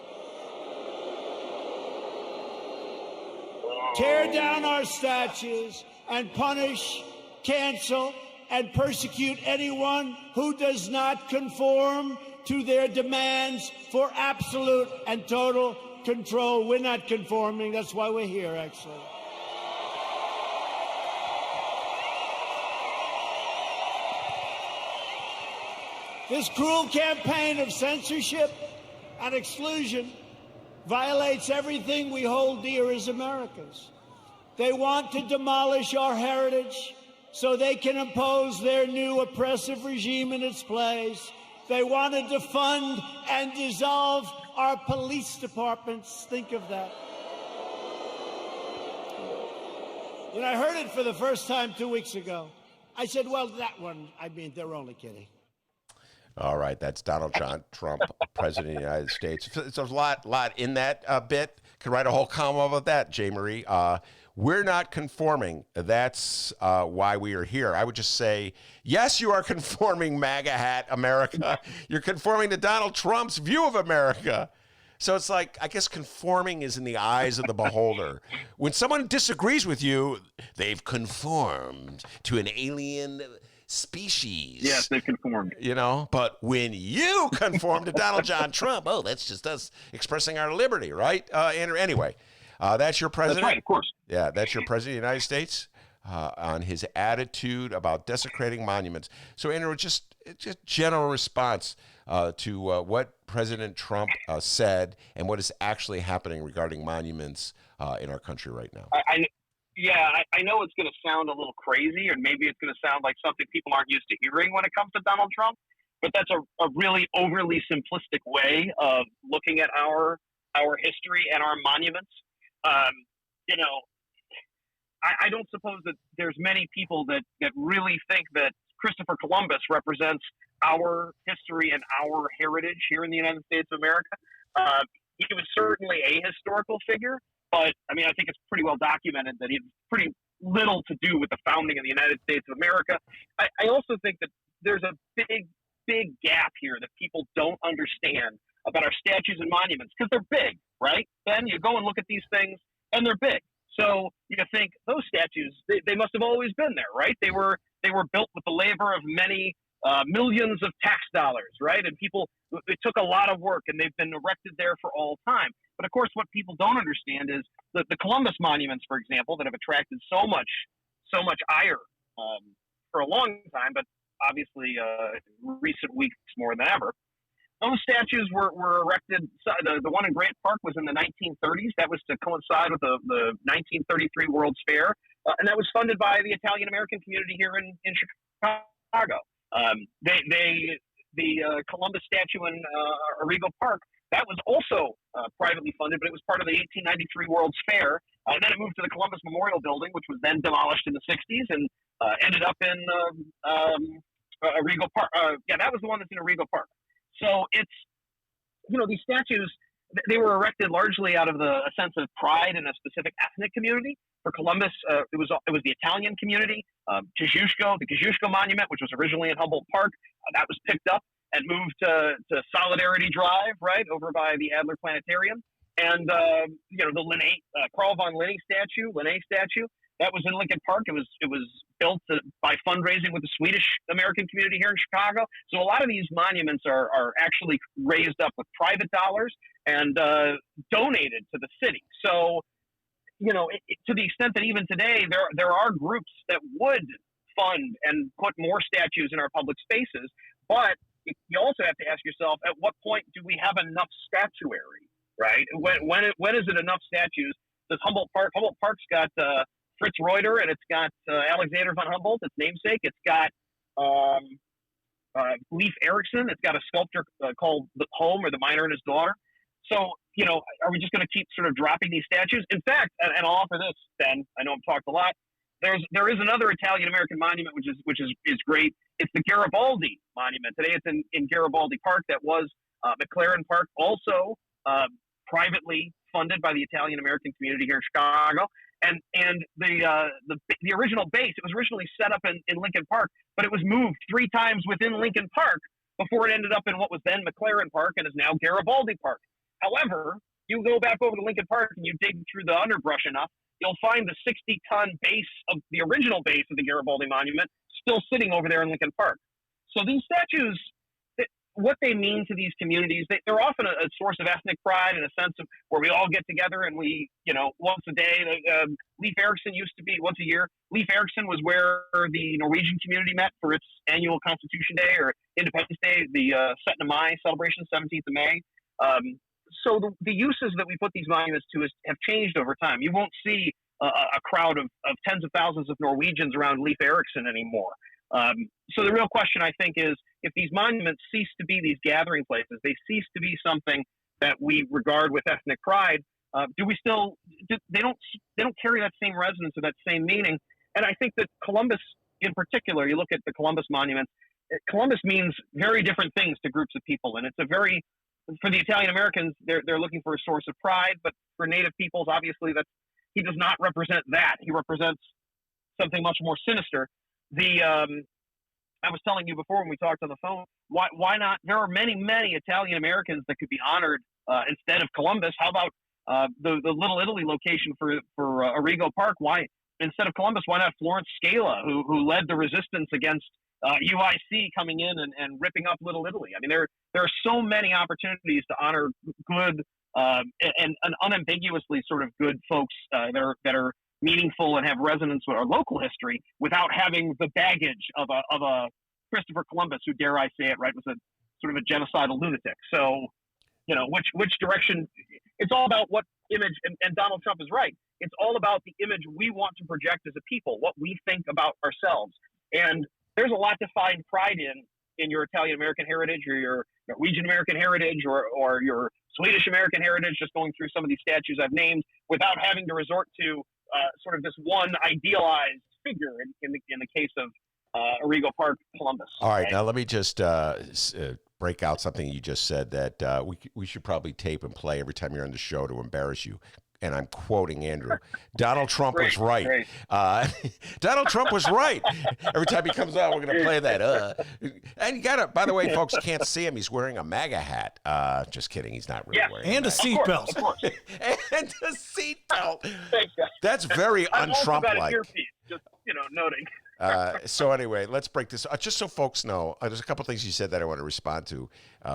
tear down our statues, and punish, cancel, and persecute anyone who does not conform to their demands for absolute and total control. We're not conforming. That's why we're here, actually. This cruel campaign of censorship and exclusion violates everything we hold dear as Americans. They want to demolish our heritage so they can impose their new oppressive regime in its place. They want to defund and dissolve our police departments. Think of that. When I heard it for the first time 2 weeks ago, I said, well, that one, they're only kidding. All right, that's Donald John Trump, President of the United States. There's a lot in that bit. Could write a whole column about that, J. Marie. We're not conforming. That's why we are here. I would just say, yes, you are conforming, MAGA hat America. You're conforming to Donald Trump's view of America. So it's like, I guess conforming is in the eyes of the beholder. When someone disagrees with you, they've conformed to an alien species. Yes, they've conformed. But when you conform to Donald John Trump, that's just us expressing our liberty, right, Andrew? Anyway, that's your president. That's right, of course. Yeah, that's your president of the United States on his attitude about desecrating monuments. So, Andrew, just general response to what President Trump said and what is actually happening regarding monuments in our country right now. I know it's going to sound a little crazy, or maybe it's going to sound like something people aren't used to hearing when it comes to Donald Trump, but that's a really overly simplistic way of looking at our history and our monuments. I don't suppose that there's many people that really think that Christopher Columbus represents our history and our heritage here in the United States of America. He was certainly a historical figure, but I think it's pretty well documented that he had pretty little to do with the founding of the United States of America. I also think that there's a big gap here that people don't understand about our statues and monuments, because they're big, right? Then you go and look at these things and they're big. So you think those statues, they must have always been there, right? They were built with the labor of many millions of tax dollars, right? And it took a lot of work, and they've been erected there for all time. But of course, what people don't understand is that the Columbus monuments, for example, that have attracted so much ire for a long time, but obviously recent weeks more than ever. Those statues were erected. The one in Grant Park was in the 1930s. That was to coincide with the 1933 World's Fair, and that was funded by the Italian American community here in Chicago. The Columbus statue in Arrigo Park, that was also privately funded, but it was part of the 1893 World's Fair. And then it moved to the Columbus Memorial Building, which was then demolished in the 60s and ended up in Arrigo Park. That was the one that's in Arrigo Park. So it's, these statues, they were erected largely out of a sense of pride in a specific ethnic community. For Columbus, it was the Italian community. The Kosciuszko Monument, which was originally in Humboldt Park, that was picked up and moved to Solidarity Drive, right, over by the Adler Planetarium. And, the Carl von Linne statue, that was in Lincoln Park. It was built by fundraising with the Swedish American community here in Chicago. So a lot of these monuments are actually raised up with private dollars and donated to the city. So, to the extent that even today there are groups that would fund and put more statues in our public spaces, but you also have to ask yourself, at what point do we have enough statuary, right? When is it enough statues? Does Humboldt Park's got Fritz Reuter, and it's got Alexander von Humboldt, its namesake. It's got Leif Erikson. It's got a sculptor called the Home, or the Miner and His Daughter. So, are we just going to keep sort of dropping these statues? In fact, and I'll offer this, Ben, I know I've talked a lot. There is another Italian-American monument, which is great. It's the Garibaldi Monument. Today it's in Garibaldi Park. That was McLaren Park, also privately funded by the Italian-American community here in Chicago. And the original base, it was originally set up in Lincoln Park, but it was moved 3 times within Lincoln Park before it ended up in what was then McLaren Park and is now Garibaldi Park. However, you go back over to Lincoln Park and you dig through the underbrush enough, you'll find the 60-ton base of the original base of the Garibaldi Monument still sitting over there in Lincoln Park. So these statues, what they mean to these communities, they're often a source of ethnic pride, in a sense of where we all get together and we, once a day. Leif Erikson used to be once a year. Leif Erikson was where the Norwegian community met for its annual Constitution Day or Independence Day, the 17th of May celebration, 17th of May. So the uses that we put these monuments to have changed over time. You won't see a crowd of tens of thousands of Norwegians around Leif Erikson anymore. So the real question, I think, is if these monuments cease to be these gathering places, they cease to be something that we regard with ethnic pride. Do we still? They don't carry that same resonance or that same meaning. And I think that Columbus, in particular, you look at the Columbus monuments. Columbus means very different things to groups of people, and it's for the Italian Americans, they're looking for a source of pride. But for Native peoples, obviously, he does not represent that. He represents something much more sinister. I was telling you before when we talked on the phone, why not? There are many Italian Americans that could be honored instead of Columbus. How about the Little Italy location for Arrigo Park? Why instead of Columbus? Why not Florence Scala, who led the resistance against UIC coming in and ripping up Little Italy? I mean, there are so many opportunities to honor good and unambiguously sort of good folks that are meaningful and have resonance with our local history without having the baggage of a Christopher Columbus, who, dare I say it, right, was a sort of a genocidal lunatic. So, which direction? It's all about what image, and Donald Trump is right. It's all about the image we want to project as a people, what we think about ourselves. And there's a lot to find pride in your Italian American heritage, or your Norwegian American heritage, or your Swedish American heritage, just going through some of these statues I've named, without having to resort to sort of this one idealized figure in the case of Arrigo Park, Columbus. All right, now let me just break out something you just said that we should probably tape and play every time you're on the show to embarrass you. And I'm quoting Andrew. Donald Trump was right. Donald Trump was right. Every time he comes out, we're going to play that. And you got to, by the way, folks can't see him. He's wearing a MAGA hat. Just kidding. He's not really wearing and a seatbelt. And a seatbelt. Thanks, guys. That's very un-Trump-like. Just, noting. So anyway, let's break this. Just so folks know, there's a couple things you said that I want to respond to.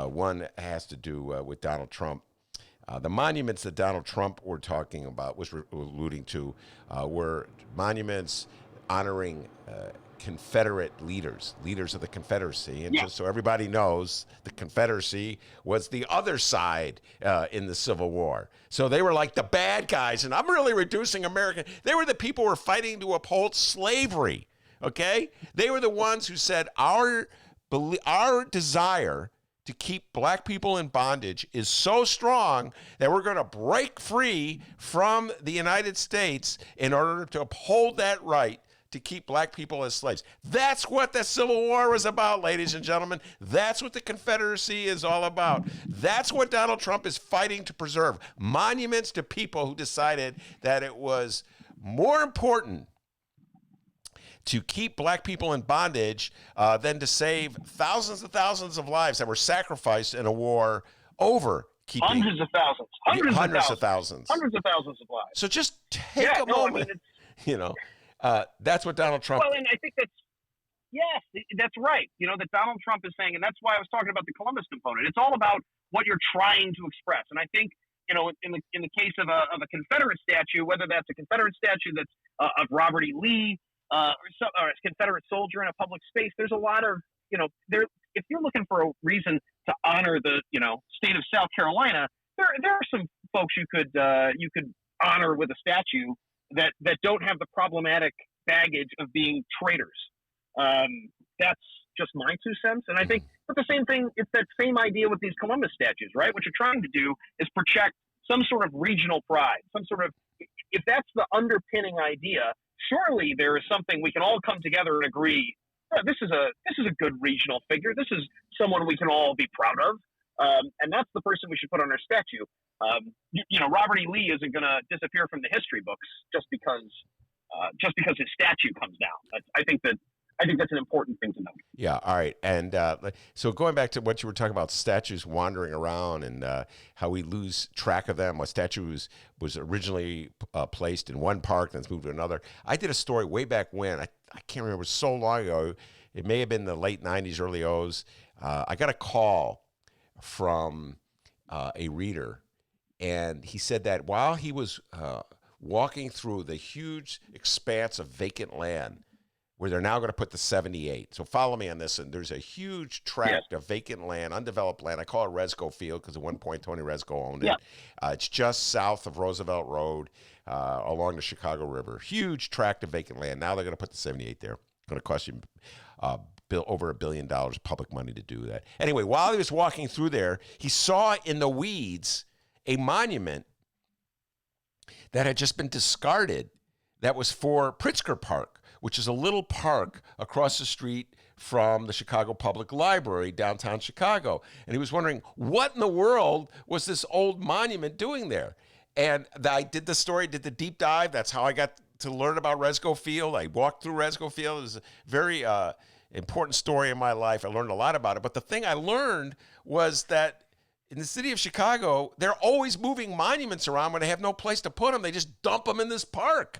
One has to do with Donald Trump. The monuments that Donald Trump were talking about, was alluding to, were monuments honoring Confederate leaders of the Confederacy. And just so everybody knows, the Confederacy was the other side in the Civil War. So they were like the bad guys, and I'm really reducing American. They were the people who were fighting to uphold slavery, okay? They were the ones who said our desire to keep black people in bondage is so strong that we're going to break free from the United States in order to uphold that right to keep black people as slaves. That's what the Civil War was about, ladies and gentlemen. That's what the Confederacy is all about. That's what Donald Trump is fighting to preserve. Monuments to people who decided that it was more important to keep black people in bondage than to save thousands and thousands of lives that were sacrificed in a war over keeping hundreds of thousands of thousands of lives. So just take a moment. That's what Donald Trump. Well, and I think that's right. That Donald Trump is saying, and that's why I was talking about the Columbus component. It's all about what you're trying to express. And I think, in the case of a Confederate statue, whether that's a Confederate statue that's of Robert E. Lee, or a Confederate soldier in a public space, there's a lot of, if you're looking for a reason to honor the, state of South Carolina, there are some folks you could honor with a statue that don't have the problematic baggage of being traitors. That's just my 2 cents. And I think, but the same thing, it's that same idea with these Columbus statues, right? What you're trying to do is project some sort of regional pride, some sort of, if that's the underpinning idea, surely there is something we can all come together and agree, oh, this is a good regional figure. This is someone we can all be proud of. And that's the person we should put on our statue. Robert E. Lee isn't going to disappear from the history books just because his statue comes down. I think that's an important thing to note. Yeah, all right. And so going back to what you were talking about, statues wandering around and how we lose track of them. A statue was originally placed in one park, then it's moved to another. I did a story way back when. I can't remember, it was so long ago. It may have been the late 90s, early 00s. I got a call from a reader, and he said that while he was walking through the huge expanse of vacant land where they're now going to put the 78. So follow me on this. And there's a huge tract of vacant land, undeveloped land. I call it Resco Field because at one point Tony Resco owned it. It's just south of Roosevelt Road along the Chicago River. Huge tract of vacant land. Now they're going to put the 78 there. It's going to cost you over $1 billion public money to do that. Anyway, while he was walking through there, he saw in the weeds a monument that had just been discarded that was for Pritzker Park, which is a little park across the street from the Chicago Public Library, downtown Chicago. And he was wondering, what in the world was this old monument doing there? And I did the story, did the deep dive. That's how I got to learn about Resco Field. I walked through Resco Field. It was a very important story in my life. I learned a lot about it. But the thing I learned was that in the city of Chicago, they're always moving monuments around when they have no place to put them. They just dump them in this park.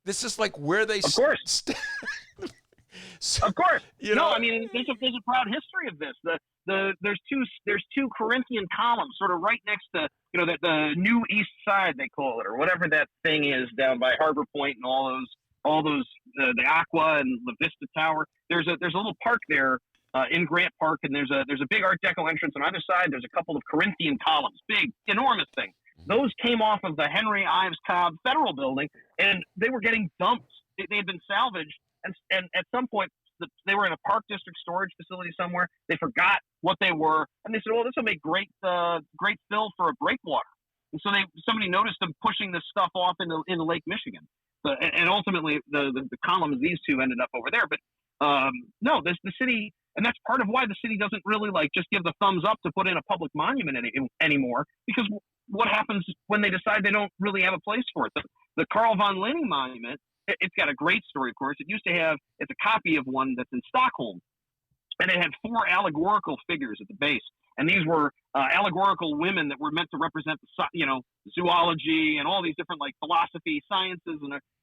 This is like where they... Of course. So, of course. I mean, there's a proud history of this. There's two Corinthian columns sort of right next to, the New East Side, they call it, or whatever that thing is down by Harbor Point and all those the Aqua and La Vista Tower. There's a little park there in Grant Park, and there's a big Art Deco entrance on either side. There's a couple of Corinthian columns, big, enormous thing. Those came off of the Henry Ives Cobb Federal Building, and they were getting dumped. They had been salvaged, and at some point they were in a Park District storage facility somewhere. They forgot what they were, and they said, "Well, this will make great fill for a breakwater." And so somebody noticed them pushing this stuff off into Lake Michigan, and ultimately the columns, these two ended up over there. But no, the city, and that's part of why the city doesn't really just give the thumbs up to put in a public monument anymore, because what happens when they decide they don't really have a place for it? The Carl von Linné Monument, it's got a great story, of course. It's a copy of one that's in Stockholm, and it had 4 allegorical figures at the base. And these were allegorical women that were meant to represent zoology and all these different philosophy, sciences,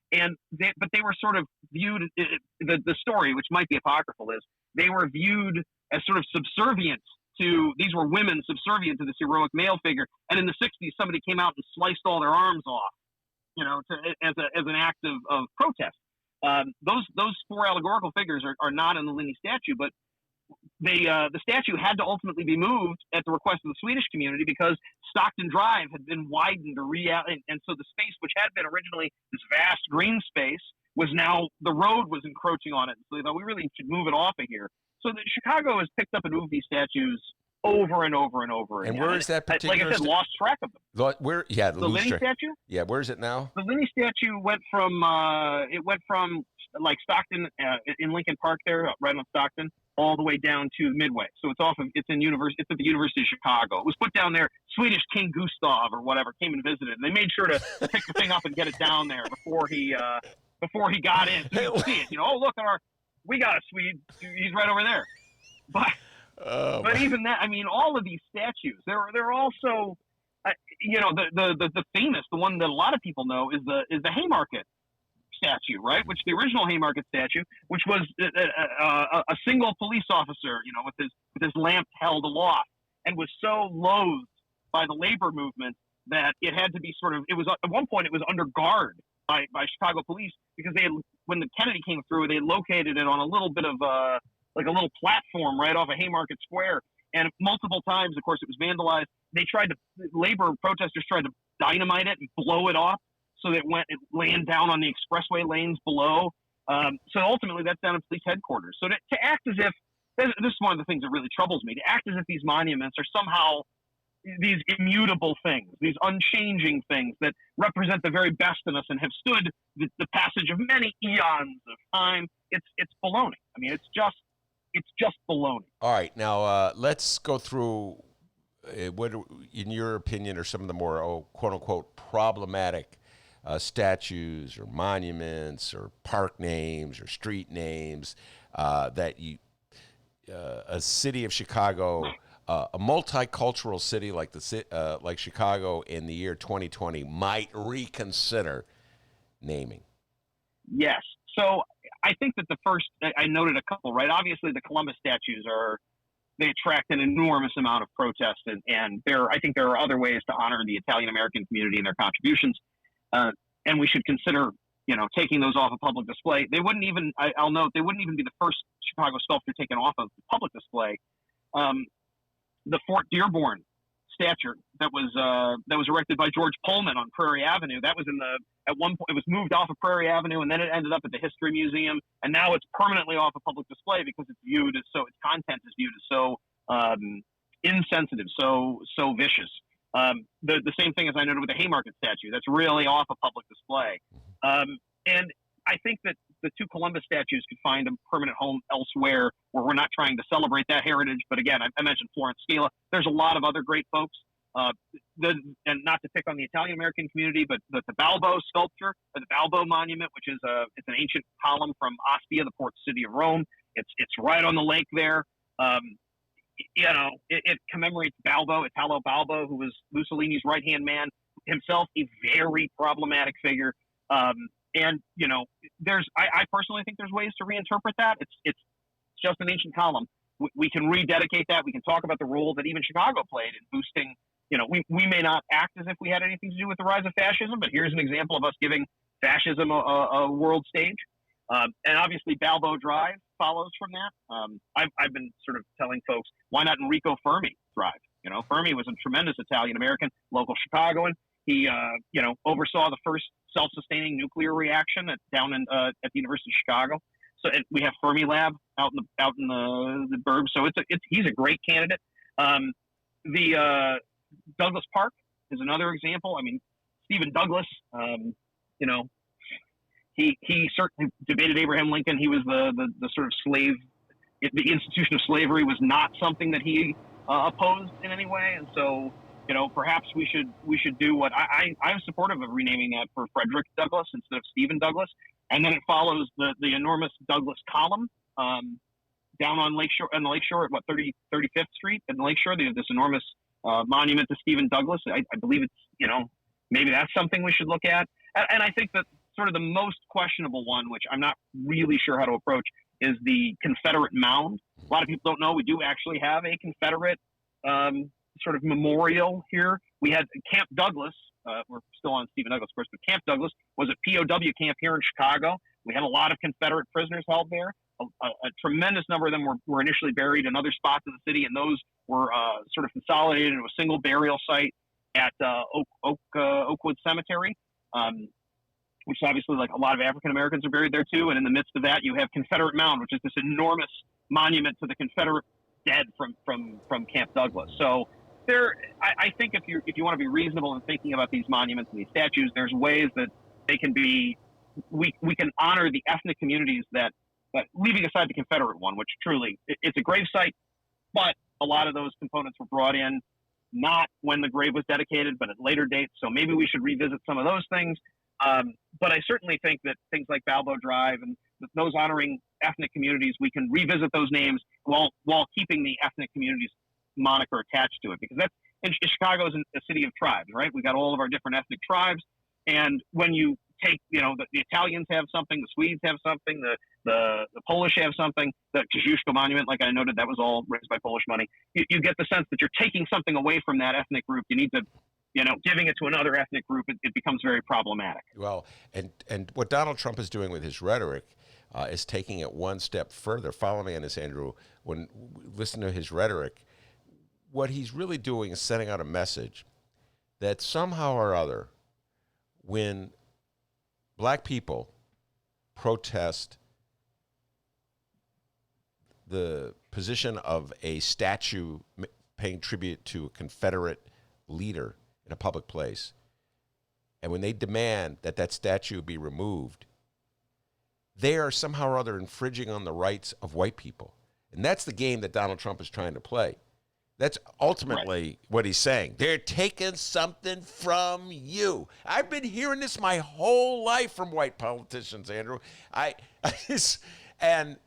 but they were sort of viewed, the story, which might be apocryphal, is they were viewed as sort of subservient to, these were women subservient to this heroic male figure. And in the 60s, somebody came out and sliced all their arms off, as an act of protest. Those 4 allegorical figures are not in the Linné statue, but the statue had to ultimately be moved at the request of the Swedish community because Stockton Drive had been widened and so the space, which had been originally this vast green space, was now, the road was encroaching on it. So they thought, we really should move it off of here. So Chicago has picked up and moved these statues over and over and over again. And where is that particular? Like I said, lost track of them. The Linné statue? Yeah, where is it now? The Linné statue went from Stockton in Lincoln Park there, right on Stockton, all the way down to Midway. So it's at the University of Chicago. It was put down there. Swedish King Gustav or whatever came and visited, and they made sure to pick the thing up and get it down there before he got in. So you could see it. Oh, look, we got a Swede. He's right over there. But even that, I mean, all of these statues, they're also, the famous, the one that a lot of people know is the Haymarket statue, right? Which the original Haymarket statue, which was a single police officer, with his lamp held aloft, and was so loathed by the labor movement that it had to be at one point it was under guard by Chicago police, because when the Kennedy came through, they located it on a little bit of a little platform right off of Haymarket Square, and multiple times, of course, it was vandalized. Labor protesters tried to dynamite it and blow it off. so that it land down on the expressway lanes below. So ultimately, that's down at police headquarters. So to act as if this is one of the things that really troubles me, to act as if these monuments are somehow these immutable things, these unchanging things that represent the very best in us and have stood the passage of many eons of time. It's baloney. I mean, it's just baloney. All right, now let's go through what, in your opinion, are some of the more quote unquote problematic statues or monuments or park names or street names that a city of Chicago, a multicultural city like like Chicago in the year 2020 might reconsider naming? Yes. So I think that the first, I noted a couple, right? Obviously, the Columbus statues they attract an enormous amount of protest, and I think there are other ways to honor the Italian American community and their contributions, and we should consider, taking those off of public display. They wouldn't even, I'll note, they wouldn't even be the first Chicago sculpture taken off of public display. The Fort Dearborn statue that was erected by George Pullman on Prairie Avenue. That was at one point it was moved off of Prairie Avenue, and then it ended up at the History Museum, and now it's permanently off of public display because its content is viewed as so insensitive, so vicious. The same thing as I noted with the Haymarket statue. That's really off of public display, and I think that the two Columbus statues could find a permanent home elsewhere where we're not trying to celebrate that heritage. But again, I mentioned Florence Scala. There's a lot of other great folks. And not to pick on the Italian American community, but the Balbo sculpture, or the Balbo monument, which is it's an ancient column from Ostia, the port city of Rome. It's right on the lake there. It commemorates Balbo, Italo Balbo, who was Mussolini's right-hand man, himself a very problematic figure. And I personally think there's ways to reinterpret that. It's just an ancient column. We can rededicate that. We can talk about the role that even Chicago played in boosting. We may not act as if we had anything to do with the rise of fascism, but here's an example of us giving fascism a world stage. And obviously, Balbo Drive follows from that. I've been sort of telling folks, why not Enrico Fermi Drive? Fermi was a tremendous Italian American, local Chicagoan. He, oversaw the first self-sustaining nuclear reaction at the University of Chicago. So we have Fermi Lab out in the burbs. So he's a great candidate. The Douglas Park is another example. I mean, Stephen Douglas. He certainly debated Abraham Lincoln. He was the sort of slave. The institution of slavery was not something that he opposed in any way, and so. Perhaps we should do what I'm supportive of renaming that for Frederick Douglass instead of Stephen Douglas. And then it follows the enormous Douglas column down on the Lakeshore at 35th Street and Lakeshore. There's this enormous monument to Stephen Douglas. I believe it's, maybe that's something we should look at. And I think that sort of the most questionable one, which I'm not really sure how to approach, is the Confederate Mound. A lot of people don't know we do actually have a Confederate sort of memorial here. We had Camp Douglas. We're still on Stephen Douglas, of course, but Camp Douglas was a POW camp here in Chicago. We had a lot of Confederate prisoners held there. A tremendous number of them were initially buried in other spots of the city, and those were sort of consolidated into a single burial site at Oakwood Cemetery, which obviously, like, a lot of African Americans are buried there too. And in the midst of that, you have Confederate Mound, which is this enormous monument to the Confederate dead from Camp Douglas. So I think if you want to be reasonable in thinking about these monuments and these statues, there's ways that they can be. We can honor the ethnic communities that leaving aside the Confederate one, which truly it's a grave site, but a lot of those components were brought in not when the grave was dedicated, but at later dates. So maybe we should revisit some of those things. But I certainly think that things like Balbo Drive and those honoring ethnic communities, we can revisit those names while keeping the ethnic communities moniker attached to it, because Chicago is a city of tribes, right? We got all of our different ethnic tribes, and when you take, the Italians have something, the Swedes have something, the Polish have something, the Kosciuszko Monument, like I noted, that was all raised by Polish money. You get the sense that you're taking something away from that ethnic group. You need to, giving it to another ethnic group, it becomes very problematic. Well, and what Donald Trump is doing with his rhetoric is taking it one step further. Follow me on this, Andrew. When listen to his rhetoric, what he's really doing is sending out a message that somehow or other, when black people protest the position of a statue paying tribute to a Confederate leader in a public place, and when they demand that that statue be removed, they are somehow or other infringing on the rights of white people. And that's the game that Donald Trump is trying to play. That's ultimately what he's saying. They're taking something from you. I've been hearing this my whole life from white politicians, Andrew. And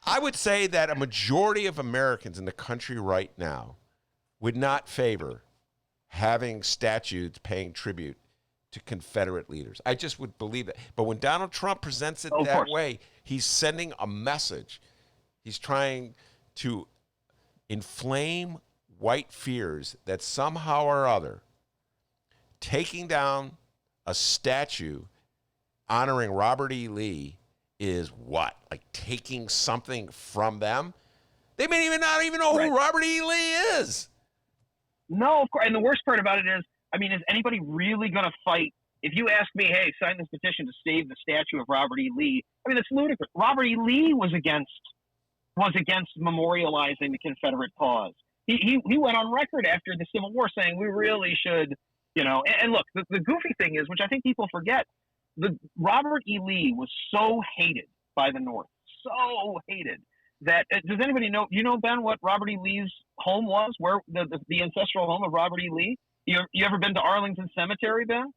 I would say that a majority of Americans in the country right now would not favor having statues paying tribute to Confederate leaders. I just would believe that. But when Donald Trump presents it that way, he's sending a message. He's trying to inflame white fears that somehow or other taking down a statue honoring Robert E. Lee is what? Like taking something from them? They may not even know who Robert E. Lee is. No, of course. And the worst part about it is, I mean, is anybody really going to fight? If you ask me, hey, sign this petition to save the statue of Robert E. Lee, I mean, it's ludicrous. Robert E. Lee was against memorializing the Confederate cause. He went on record after the Civil War saying we really should, you know. And look, the goofy thing is, which I think people forget, Robert E. Lee was so hated by the North, so hated that does anybody know? You know, Ben, what Robert E. Lee's home was? Where the ancestral home of Robert E. Lee? You ever been to Arlington Cemetery, Ben?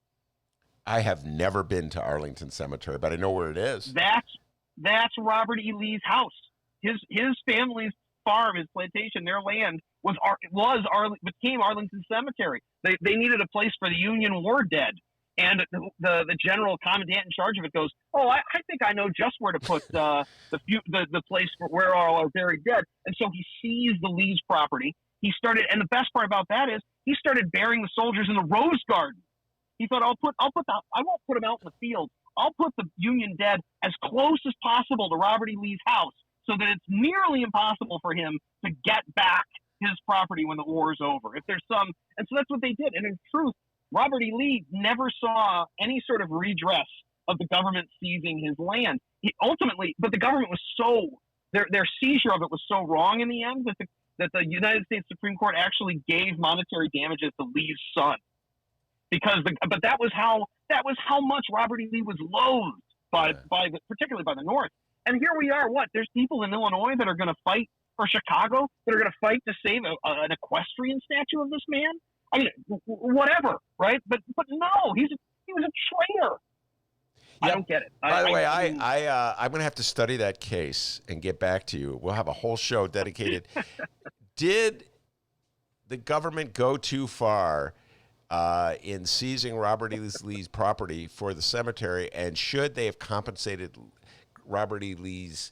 I have never been to Arlington Cemetery, but I know where it is. That's Robert E. Lee's house. His family's farm, his plantation, their land became Arlington Cemetery. They needed a place for the Union War dead, and the general commandant in charge of it goes, "Oh, I think I know just where to put the place for where all are buried dead." And so he seized the Lee's property. He started, and the best part about that is he started burying the soldiers in the Rose Garden. He thought, I won't put them out in the field. I'll put the Union dead as close as possible to Robert E. Lee's house, so that it's nearly impossible for him to get back his property when the war is over. And so that's what they did. And in truth, Robert E. Lee never saw any sort of redress of the government seizing his land. But the government was their seizure of it was so wrong in the end that the United States Supreme Court actually gave monetary damages to Lee's son. But that was how much Robert E. Lee was loathed particularly by the North. And here we are. There's people in Illinois that are going to fight for Chicago, that are going to fight to save an equestrian statue of this man. I mean, whatever, right? But no, he was a traitor. I don't get it. By the way, I'm going to have to study that case and get back to you. We'll have a whole show dedicated. Did the government go too far in seizing Robert E. Lee's property for the cemetery, and should they have compensated Robert E. Lee's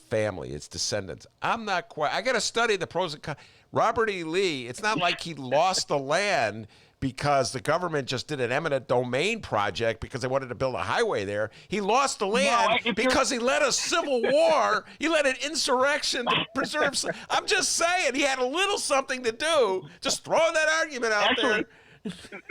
family, its descendants? I'm not quite. I got to study the pros and cons. Robert E. Lee, it's not like he lost the land because the government just did an eminent domain project because they wanted to build a highway there. He lost the land because he led a civil war. He led an insurrection to preserve. I'm just saying, he had a little something to do. Just throwing that argument out there.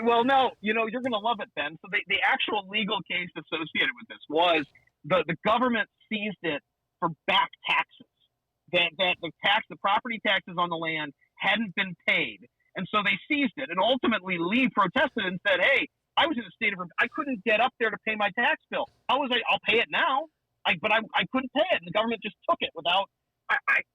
Well, no, you're going to love it, Ben. So the actual legal case associated with this was the government seized it for back taxes. That the property taxes on the land hadn't been paid, and so they seized it. And ultimately, Lee protested and said, "Hey, I was in a state of I couldn't get up there to pay my tax bill. How was I? I'll pay it now, but I couldn't pay it, and the government just took it without.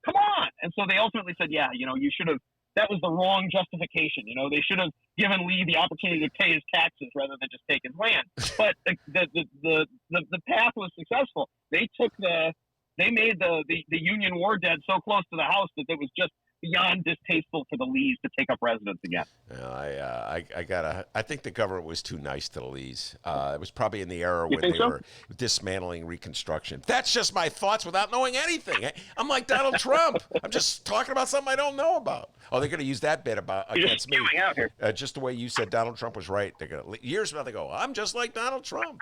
Come on!" And so they ultimately said, "Yeah, you should have. That was the wrong justification. They should have given Lee the opportunity to pay his taxes rather than just take his land." But the path was successful. They made the Union War dead so close to the house that it was just beyond distasteful for the Lees to take up residence again. I think the government was too nice to the Lees. It was probably in the era when they were dismantling Reconstruction. That's just my thoughts without knowing anything. I'm like Donald Trump. I'm just talking about something I don't know about. Oh, they're going to use that bit against me. Out here. Just the way you said Donald Trump was right. They're going to years from now they go, I'm just like Donald Trump.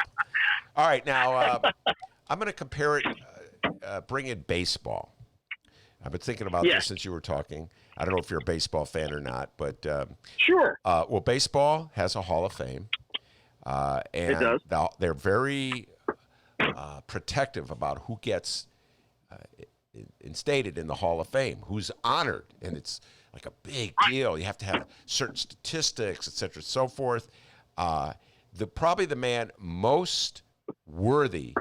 All right, now I'm going to compare it. Bring in baseball. I've been thinking about this since you were talking. I don't know if you're a baseball fan or not, but sure. Well, baseball has a Hall of Fame. And It does. they're very protective about who gets instated in the Hall of Fame, who's honored, and it's like a big deal. You have to have certain statistics, et cetera, and so forth. Probably the man most worthy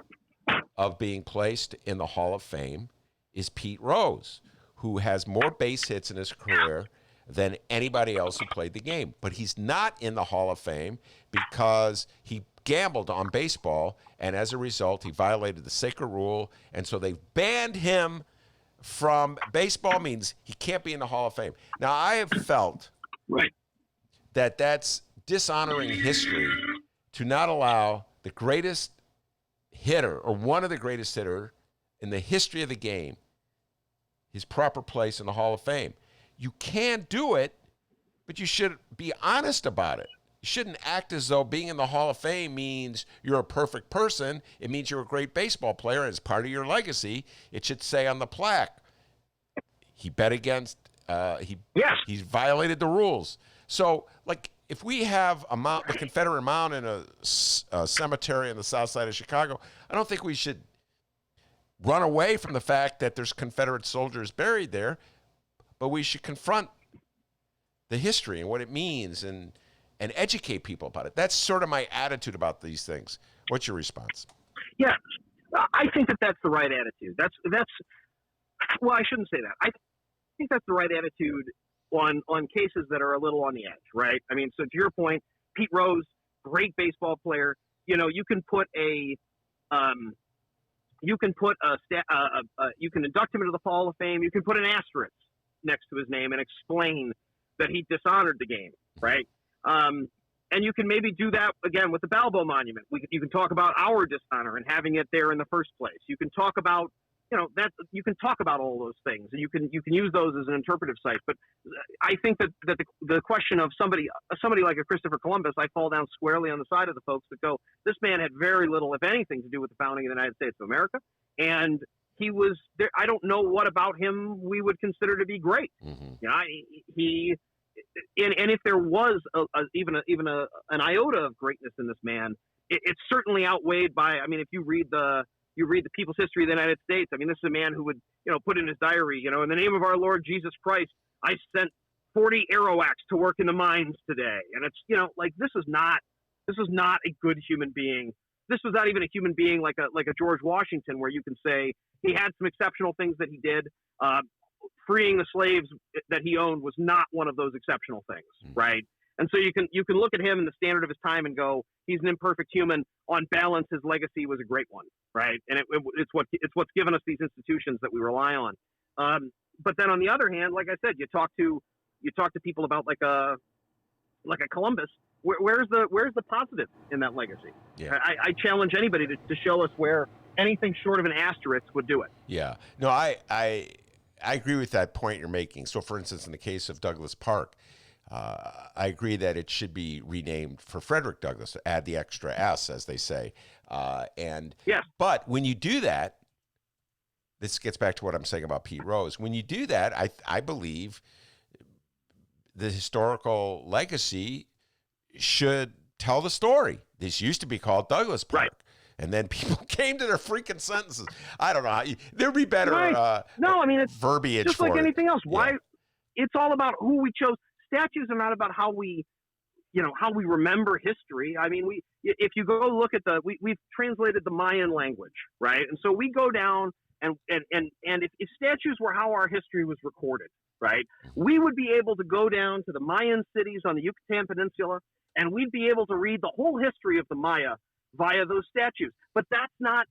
of being placed in the Hall of Fame is Pete Rose, who has more base hits in his career than anybody else who played the game. But he's not in the Hall of Fame because he gambled on baseball, and as a result, he violated the sacred rule, and so they've banned him from baseball. Means he can't be in the Hall of Fame. Now, I have felt that that's dishonoring history to not allow the greatest hitter, or one of the greatest hitter in the history of the game, his proper place in the Hall of Fame. You can do it, but you should be honest about it. You shouldn't act as though being in the Hall of Fame means you're a perfect person. It means you're a great baseball player, and as part of your legacy, it should say on the plaque, he bet against, he's violated the rules. So, like, if we have the Confederate Mound in a cemetery on the south side of Chicago, I don't think we should run away from the fact that there's Confederate soldiers buried there, but we should confront the history and what it means and educate people about it. That's sort of my attitude about these things. What's your response? Yeah, I think that's the right attitude. That's well, I shouldn't say that. I think that's the right attitude on cases that are a little on the edge, right? I mean, so to your point, Pete Rose, great baseball player. You know, you can put you can induct him into the Hall of Fame. You can put an asterisk next to his name and explain that he dishonored the game, right? And you can maybe do that again with the Balbo Monument. You can talk about our dishonor and having it there in the first place. You can talk about, that you can talk about all those things, and you can use those as an interpretive site. But I think that the question of somebody like a Christopher Columbus, I fall down squarely on the side of the folks that go, this man had very little, if anything, to do with the founding of the United States of America, and he was there. I don't know what about him we would consider to be great. Mm-hmm. And if there was even an iota of greatness in this man, it's certainly outweighed by. I mean, if you read the People's History of the United States, I mean, this is a man who would put in his diary, in the name of our Lord Jesus Christ, I sent 40 Arawaks to work in the mines today, and it's this is not a good human being. This was not even a human being like a George Washington, where you can say he had some exceptional things that he did. Freeing the slaves that he owned was not one of those exceptional things, right? And so you can look at him in the standard of his time and go, he's an imperfect human. On balance, his legacy was a great one, right? And it's what's given us these institutions that we rely on. But then on the other hand, like I said, you talk to people about like a Columbus. Where's the positive in that legacy? Yeah. I challenge anybody to show us where anything short of an asterisk would do it. Yeah. No, I agree with that point you're making. So, for instance, in the case of Douglas Park, I agree that it should be renamed for Frederick Douglass, add the extra S, as they say. But when you do that, this gets back to what I'm saying about Pete Rose. When you do that, I believe the historical legacy should tell the story. This used to be called Douglas Park. Right. And then people came to their freaking sentences. I don't know. There'd be better it's verbiage just for like anything else. Yeah. Why? It's all about who we chose. Statues are not about how we remember history. I mean, if you go look at we've translated the Mayan language, right? And so we go down and if statues were how our history was recorded, right? We would be able to go down to the Mayan cities on the Yucatan Peninsula, and we'd be able to read the whole history of the Maya via those statues. But that's not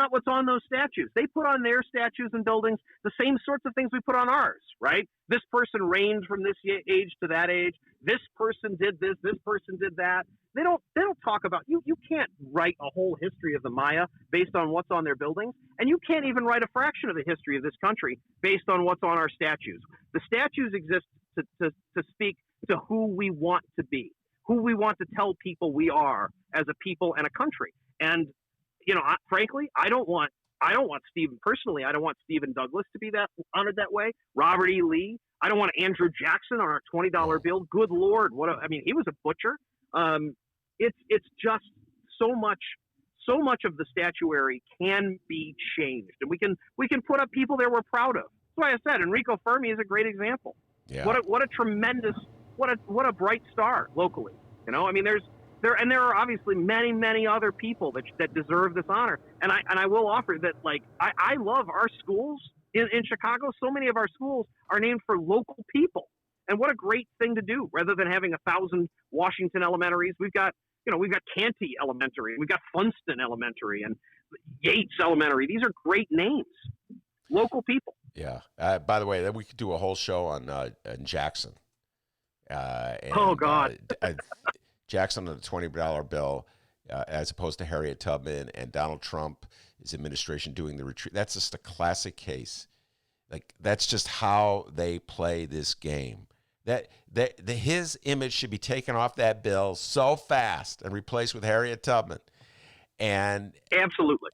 what's on those statues. They put on their statues and buildings the same sorts of things we put on ours, right? This person reigned from this age to that age. This person did this. This person did that. They don't talk about you. You can't write a whole history of the Maya based on what's on their buildings, and you can't even write a fraction of the history of this country based on what's on our statues. The statues exist to speak to who we want to be, who we want to tell people we are as a people and a country. And frankly, I don't want Stephen personally. I don't want Stephen Douglas to be that honored that way. Robert E. Lee. I don't want Andrew Jackson on our $20 bill. Good Lord, he was a butcher. it's just so much of the statuary can be changed, and we can put up people there we're proud of. That's why I said Enrico Fermi is a great example. Yeah. What a tremendous, what a bright star locally. You know, I mean, there are obviously many other people that deserve this honor. And I will offer that, like, I love our schools in Chicago. So many of our schools are named for local people. And what a great thing to do, rather than having 1,000 Washington elementaries. We've got Canty Elementary, we've got Funston Elementary, and Yates Elementary. These are great names, local people. Yeah. By the way, we could do a whole show on Jackson. Oh God. Jackson on the $20 bill, as opposed to Harriet Tubman and Donald Trump, his administration doing the retreat. That's just a classic case. Like, that's just how they play this game. His image should be taken off that bill so fast and replaced with Harriet Tubman. And absolutely,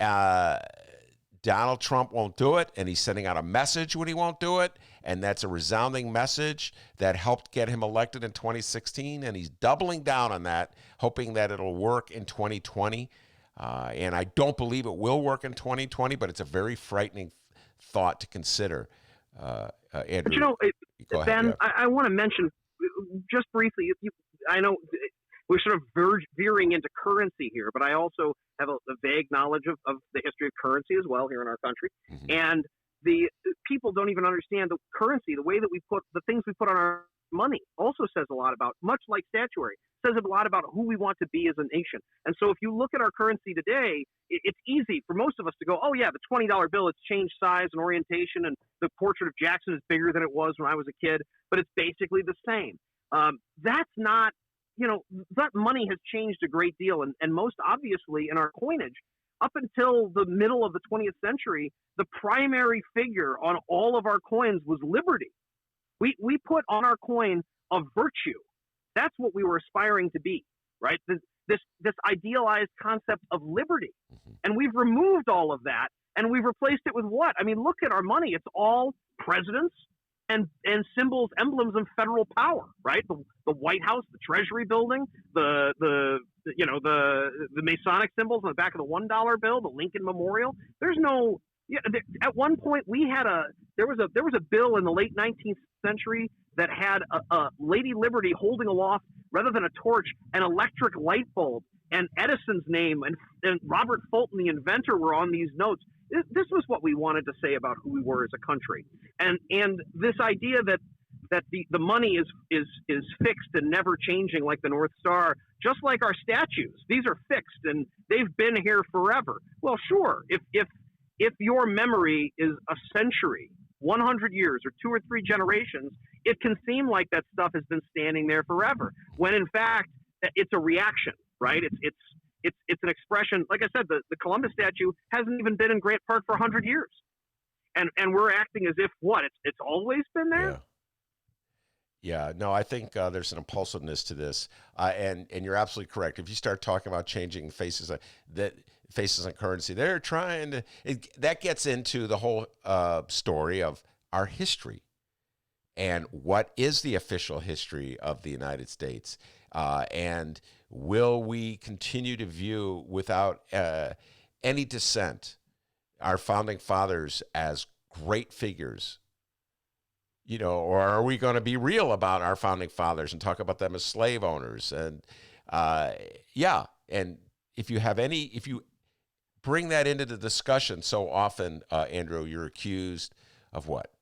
Donald Trump won't do it, and he's sending out a message when he won't do it, and that's a resounding message that helped get him elected in 2016, and he's doubling down on that, hoping that it'll work in 2020. And I don't believe it will work in 2020, but it's a very frightening thought to consider. Andrew, but you know, go Ben, ahead. I want to mention just briefly. I know we're sort of veering into currency here, but I also have a vague knowledge of the history of currency as well here in our country. Mm-hmm. And the people don't even understand the currency, the way that we put the things we put on our money also says a lot about, much like statuary, says a lot about who we want to be as a nation. And so if you look at our currency today, it's easy for most of us to go, oh yeah, the $20 bill, it's changed size and orientation, and the portrait of Jackson is bigger than it was when I was a kid, but it's basically the same. That's not, that money has changed a great deal. And most obviously in our coinage, up until the middle of the 20th century, the primary figure on all of our coins was liberty. We put on our coin a virtue. That's what we were aspiring to be, right? This idealized concept of liberty. Mm-hmm. And we've removed all of that, and we've replaced it with what? I mean, look at our money. It's all presidents and symbols, emblems of federal power, right? The White House, the Treasury Building, the Masonic symbols on the back of the $1 bill, the Lincoln Memorial. There's no. Yeah, at one point there was a bill in the late 19th century that had a Lady Liberty holding aloft, rather than a torch, an electric light bulb, and Edison's name and Robert Fulton, the inventor, were on these notes. This was what we wanted to say about who we were as a country, and this idea that the money is fixed and never changing, like the North Star, just like our statues. These are fixed and they've been here forever. Well, sure, if your memory is a century, 100 years, or 2 or 3 generations, it can seem like that stuff has been standing there forever, when in fact it's a reaction, right? It's an expression. Like I said, the Columbus statue hasn't even been in Grant Park for 100 years, and we're acting as if what? It's always been there. Yeah, no, I think there's an impulsiveness to this, and you're absolutely correct. If you start talking about changing faces on currency, they're trying to. That gets into the whole story of our history, and what is the official history of the United States, and will we continue to view without any dissent our founding fathers as great figures? Or are we going to be real about our founding fathers and talk about them as slave owners? And and if you bring that into the discussion so often, Andrew, you're accused of what?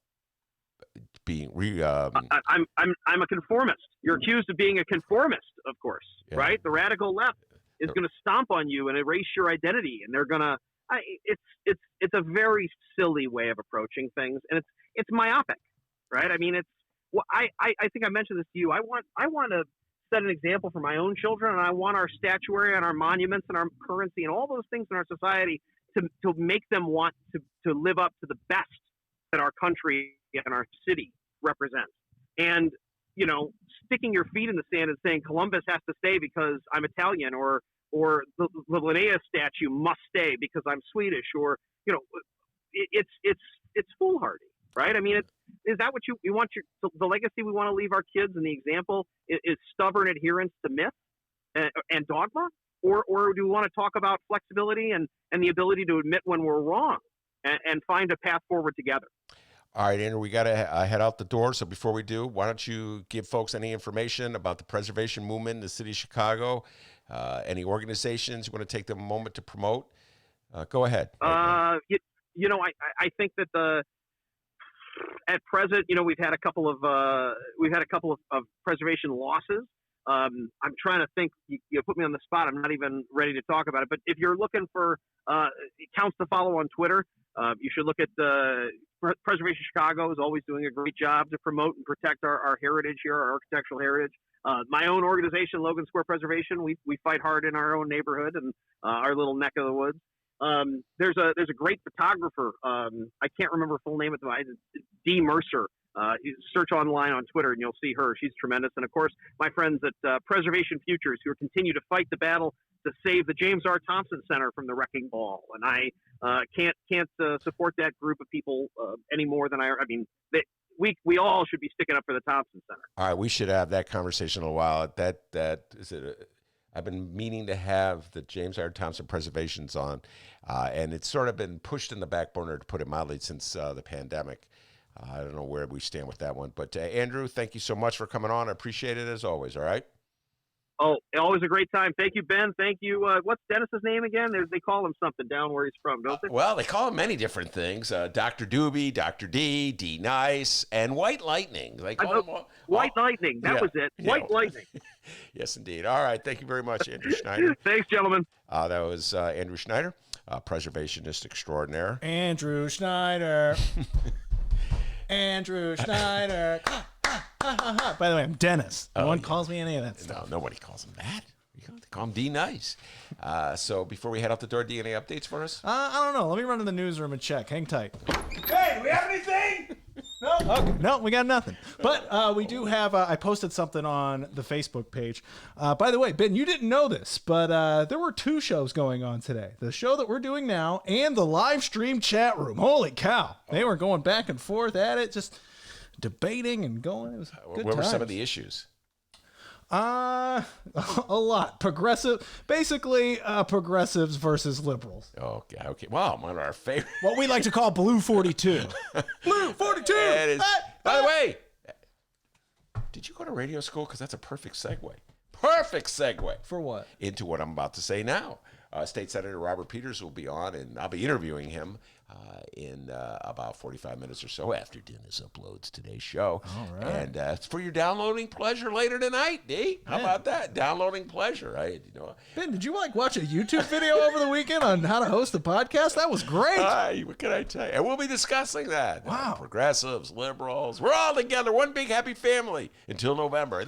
Being I'm a conformist. You're accused of being a conformist, of course, right? The radical left is going to stomp on you and erase your identity, and they're going to. It's a very silly way of approaching things, and it's myopic. Right? I mean, I think I mentioned this to you. I want to set an example for my own children, and I want our statuary and our monuments and our currency and all those things in our society to make them want to live up to the best that our country and our city represents. And, sticking your feet in the sand and saying Columbus has to stay because I'm Italian, or the Linnaeus statue must stay because I'm Swedish, or, it's foolhardy. Right? I mean, is that what you want the legacy we want to leave our kids, and the example is stubborn adherence to myth? and dogma, or do we want to talk about flexibility and the ability to admit when we're wrong and find a path forward together? All right, Andrew, we got to head out the door. So before we do, why don't you give folks any information about the preservation movement in the city of Chicago, any organizations you want to take them a moment to promote? Go ahead. I think that at present, we've had a couple of preservation losses. I'm trying to think. You put me on the spot. I'm not even ready to talk about it. But if you're looking for accounts to follow on Twitter, you should look at Preservation Chicago is always doing a great job to promote and protect our heritage here, our architectural heritage. My own organization, Logan Square Preservation, we fight hard in our own neighborhood and our little neck of the woods. There's a great photographer. I can't remember her full name at the moment. Dee Mercer. You search online on Twitter and you'll see her. She's tremendous. And of course, my friends at Preservation Futures, who continue to fight the battle to save the James R. Thompson Center from the wrecking ball. And I can't support that group of people any more than we all should be sticking up for the Thompson Center. All right, we should have that conversation in a while. That is it. I've been meaning to have the James R. Thompson preservations on, and it's sort of been pushed in the back burner, to put it mildly, since the pandemic. I don't know where we stand with that one. But Andrew, thank you so much for coming on. I appreciate it as always, all right? Oh, always a great time. Thank you, Ben. Thank you. What's Dennis's name again? They call him something down where he's from, don't they? Well, they call him many different things. Dr. Doobie, Dr. D, D Nice, and White Lightning. They call him White Lightning. That was it. White Lightning. Yes, indeed. All right. Thank you very much, Andrew Schneider. Thanks, gentlemen. That was Andrew Schneider, preservationist extraordinaire. Andrew Schneider. Andrew Schneider. By the way, I'm Dennis. No one calls me any of that stuff. No, nobody calls him that. They call him D Nice. So before we head out the door, DNA updates for us? I don't know. Let me run to the newsroom and check. Hang tight. Hey, do we have anything? No? Okay. No, we got nothing. But we do have, I posted something on the Facebook page. By the way, Ben, you didn't know this, but there were 2 shows going on today. The show that we're doing now and the live stream chat room. Holy cow. They were going back and forth at it, just debating and going. It was good. What were some of the issues? A lot. Basically progressives versus liberals. Okay. Wow, one of our favorite. What we like to call Blue 42. Blue 42! It is. By the way, did you go to radio school? Because that's a perfect segue. Perfect segue. For what? Into what I'm about to say now. State Senator Robert Peters will be on, and I'll be interviewing him in about 45 minutes or so after Dennis uploads today's show. All right. And it's for your downloading pleasure later tonight, D. How about that? Downloading pleasure, right? Ben, did you watch a YouTube video over the weekend on how to host a podcast? That was great. What can I tell you? And we'll be discussing that. Wow. Progressives, liberals, we're all together, one big happy family until November.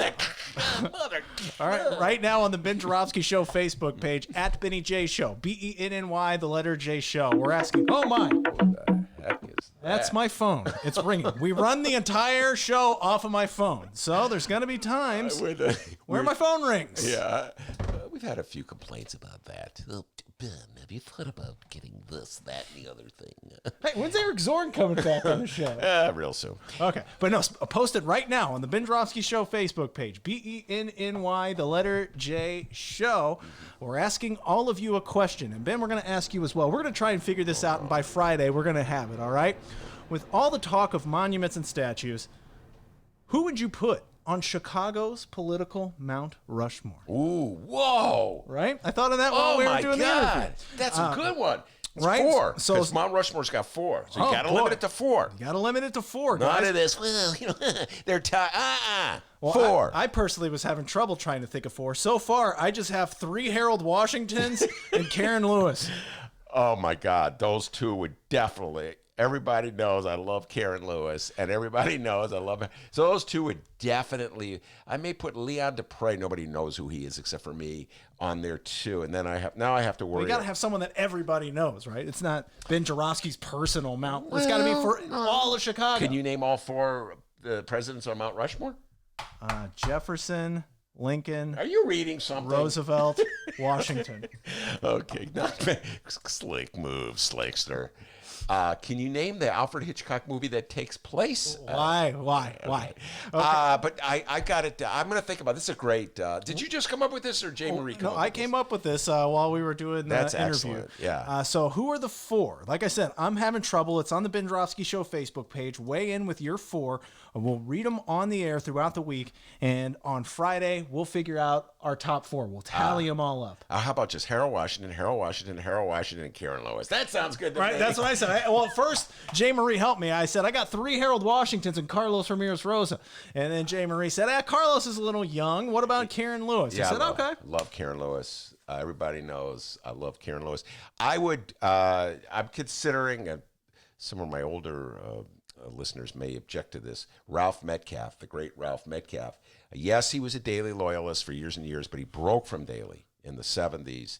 All right, right now on the Ben Joravsky Show Facebook page, at Benny J Show, BENNY, the letter J Show. We're asking, oh my. What the heck is that? That's my phone. It's ringing. We run the entire show off of my phone. So there's going to be times where my phone rings. Yeah. We've had a few complaints about that. Oh, Ben, have you thought about getting this, that, and the other thing? Hey, when's Eric Zorn coming back on the show? Real soon. Okay. But no, post it right now on the Ben Joravsky Show Facebook page, BENNY, the letter J Show. We're asking all of you a question. And Ben, we're going to ask you as well. We're going to try and figure this out, and by Friday, we're going to have it, all right? With all the talk of monuments and statues, who would you put on Chicago's political Mount Rushmore? Ooh, whoa. Right? I thought of that while we were doing the interview. That's a good one. It's right? 4. So Mount Rushmore's got 4. So you got to limit it to 4. You got to limit it to 4, guys. None of this, well, they're tied. Well, 4. I personally was having trouble trying to think of 4. So far, I just have 3 Harold Washingtons and Karen Lewis. Oh, my God. Those 2 would definitely. Everybody knows I love Karen Lewis, and everybody knows I love her. So those 2 would definitely. I may put Leon Dupre. Nobody knows who he is except for me on there too. And then I have to worry. We got to have someone that everybody knows, right? It's not Ben Joravsky's personal Mount. It's got to be for all of Chicago. Can you name all 4 the presidents on Mount Rushmore? Jefferson, Lincoln. Are you reading something? Roosevelt, Washington. Okay, slick move, Slickster. Can you name the Alfred Hitchcock movie that takes place? Why? Okay. But I got it. I'm going to think about this. This is a great. Did you just come up with this, or Jay Marie? No, I came up with this while we were doing the That's interview. excellent. Yeah. So who are the four? Like I said, I'm having trouble. It's on the Ben Joravsky Show Facebook page. Weigh in with your four. We'll read them on the air throughout the week, and on Friday we'll figure out our top four. We'll tally them all up. How about just Harold Washington, and Karen Lewis? That sounds good to me. Right, that's what I said. Well, first, Jay Marie helped me. I said, I got 3 Harold Washingtons and Carlos Ramirez Rosa. And then Jay Marie said, Carlos is a little young. What about Karen Lewis? Yeah, I said, okay. Love Karen Lewis. Everybody knows I love Karen Lewis. I'm considering, some of my older listeners may object to this, Ralph Metcalf, the great Ralph Metcalf. Yes, he was a Daley loyalist for years and years, but he broke from Daley in the 70s.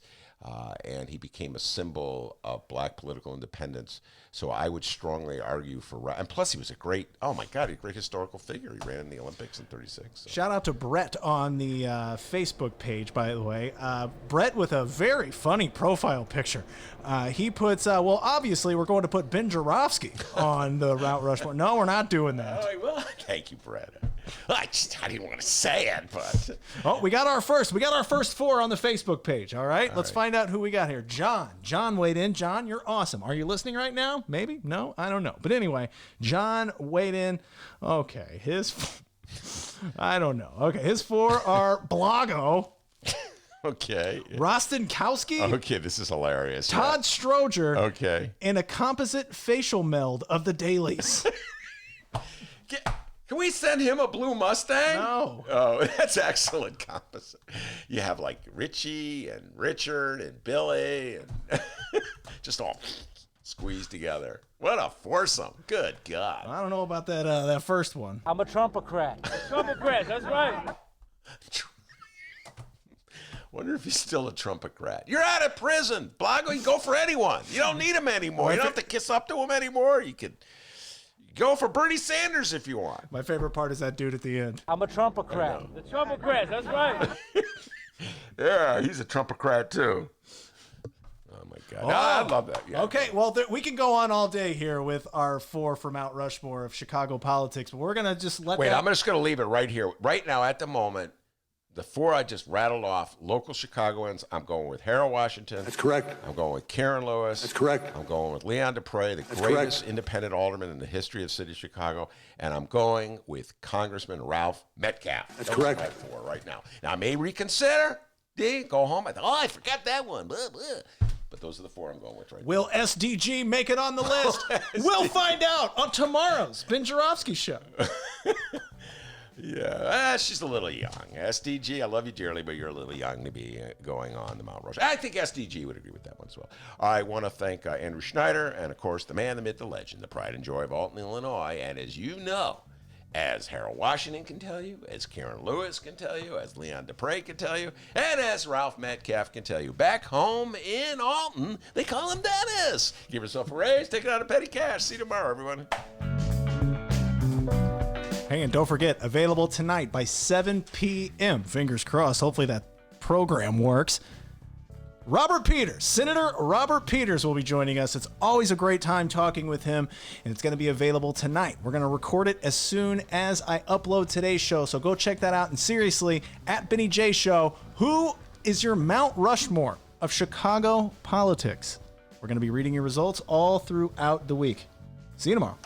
And he became a symbol of black political independence. So I would strongly argue for, and plus he was a great historical figure. He ran in the Olympics in '36. So. Shout out to Brett on the Facebook page, by the way. Brett with a very funny profile picture. He puts, obviously we're going to put Ben Joravsky on the Mount Rushmore. No, we're not doing that. Well, thank you, Brett. I didn't want to say it, but. Oh, we got our first 4 on the Facebook page. All right, let's find out who we got here. John weighed in. John, you're awesome. Are you listening right now? Maybe? No? I don't know. But anyway, John weighed in. Okay, I don't know. Okay, his 4 are Blago. Okay. Rostenkowski. Okay, this is hilarious. Todd Stroger. Okay. And a composite facial meld of the Dailies. Can we send him a blue Mustang? No. Oh, that's excellent composite. You have like Richie and Richard and Billy and just all squeezed together. What a foursome. Good God. I don't know about that first one. I'm a Trumpocrat. Trumpocrat, that's right. Wonder if he's still a Trumpocrat. You're out of prison. Blago, you can go for anyone. You don't need him anymore. You don't have to kiss up to him anymore. You could go for Bernie Sanders if you want. My favorite part is that dude at the end. I'm a Trumpocrat. The Trumpocrat, that's right. Yeah, he's a Trumpocrat too. Oh my God. Oh. I love that. Yeah. Okay, well, we can go on all day here with our 4 for Mount Rushmore of Chicago politics, but we're going to just let I'm just going to leave it right here. Right now, at the moment, the 4 I just rattled off, local Chicagoans, I'm going with Harold Washington. That's correct. I'm going with Karen Lewis. That's correct. I'm going with Leon Dupre, the That's greatest correct. independent alderman in the history of the city of Chicago. And I'm going with Congressman Ralph Metcalf. That's Those correct. are my 4 right now. Now, I may reconsider. Go home. I thought, I forgot that one. Blah, blah. But those are the 4 I'm going with right now. Will SDG make it on the list? We'll find out on tomorrow's Ben Joravsky Show. Yeah, she's a little young. SDG, I love you dearly, but you're a little young to be going on the Mount Rushmore. I think SDG would agree with that one as well. I want to thank Andrew Schneider and, of course, the man, the myth, the legend, the pride and joy of Alton, Illinois. And as you know, as Harold Washington can tell you, as Karen Lewis can tell you, as Leon Dupre can tell you, and as Ralph Metcalf can tell you, back home in Alton, they call him Dennis. Give yourself a raise, take it out of petty cash. See you tomorrow, everyone. Hey, and don't forget, available tonight by 7 p.m. Fingers crossed. Hopefully that program works. Senator Robert Peters will be joining us. It's always a great time talking with him, and it's going to be available tonight. We're going to record it as soon as I upload today's show, so go check that out. And seriously, at Benny J Show, who is your Mount Rushmore of Chicago politics? We're going to be reading your results all throughout the week. See you tomorrow.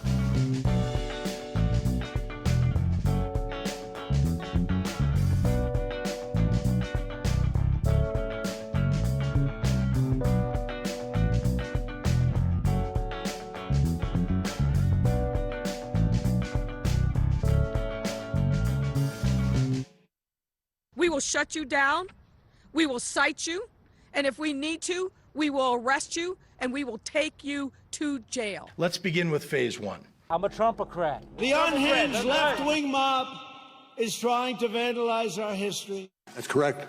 We will shut you down. We will cite you. And if we need to, we will arrest you and we will take you to jail. Let's begin with phase 1. I'm a Trumpocrat. The unhinged left-wing mob is trying to vandalize our history. That's correct.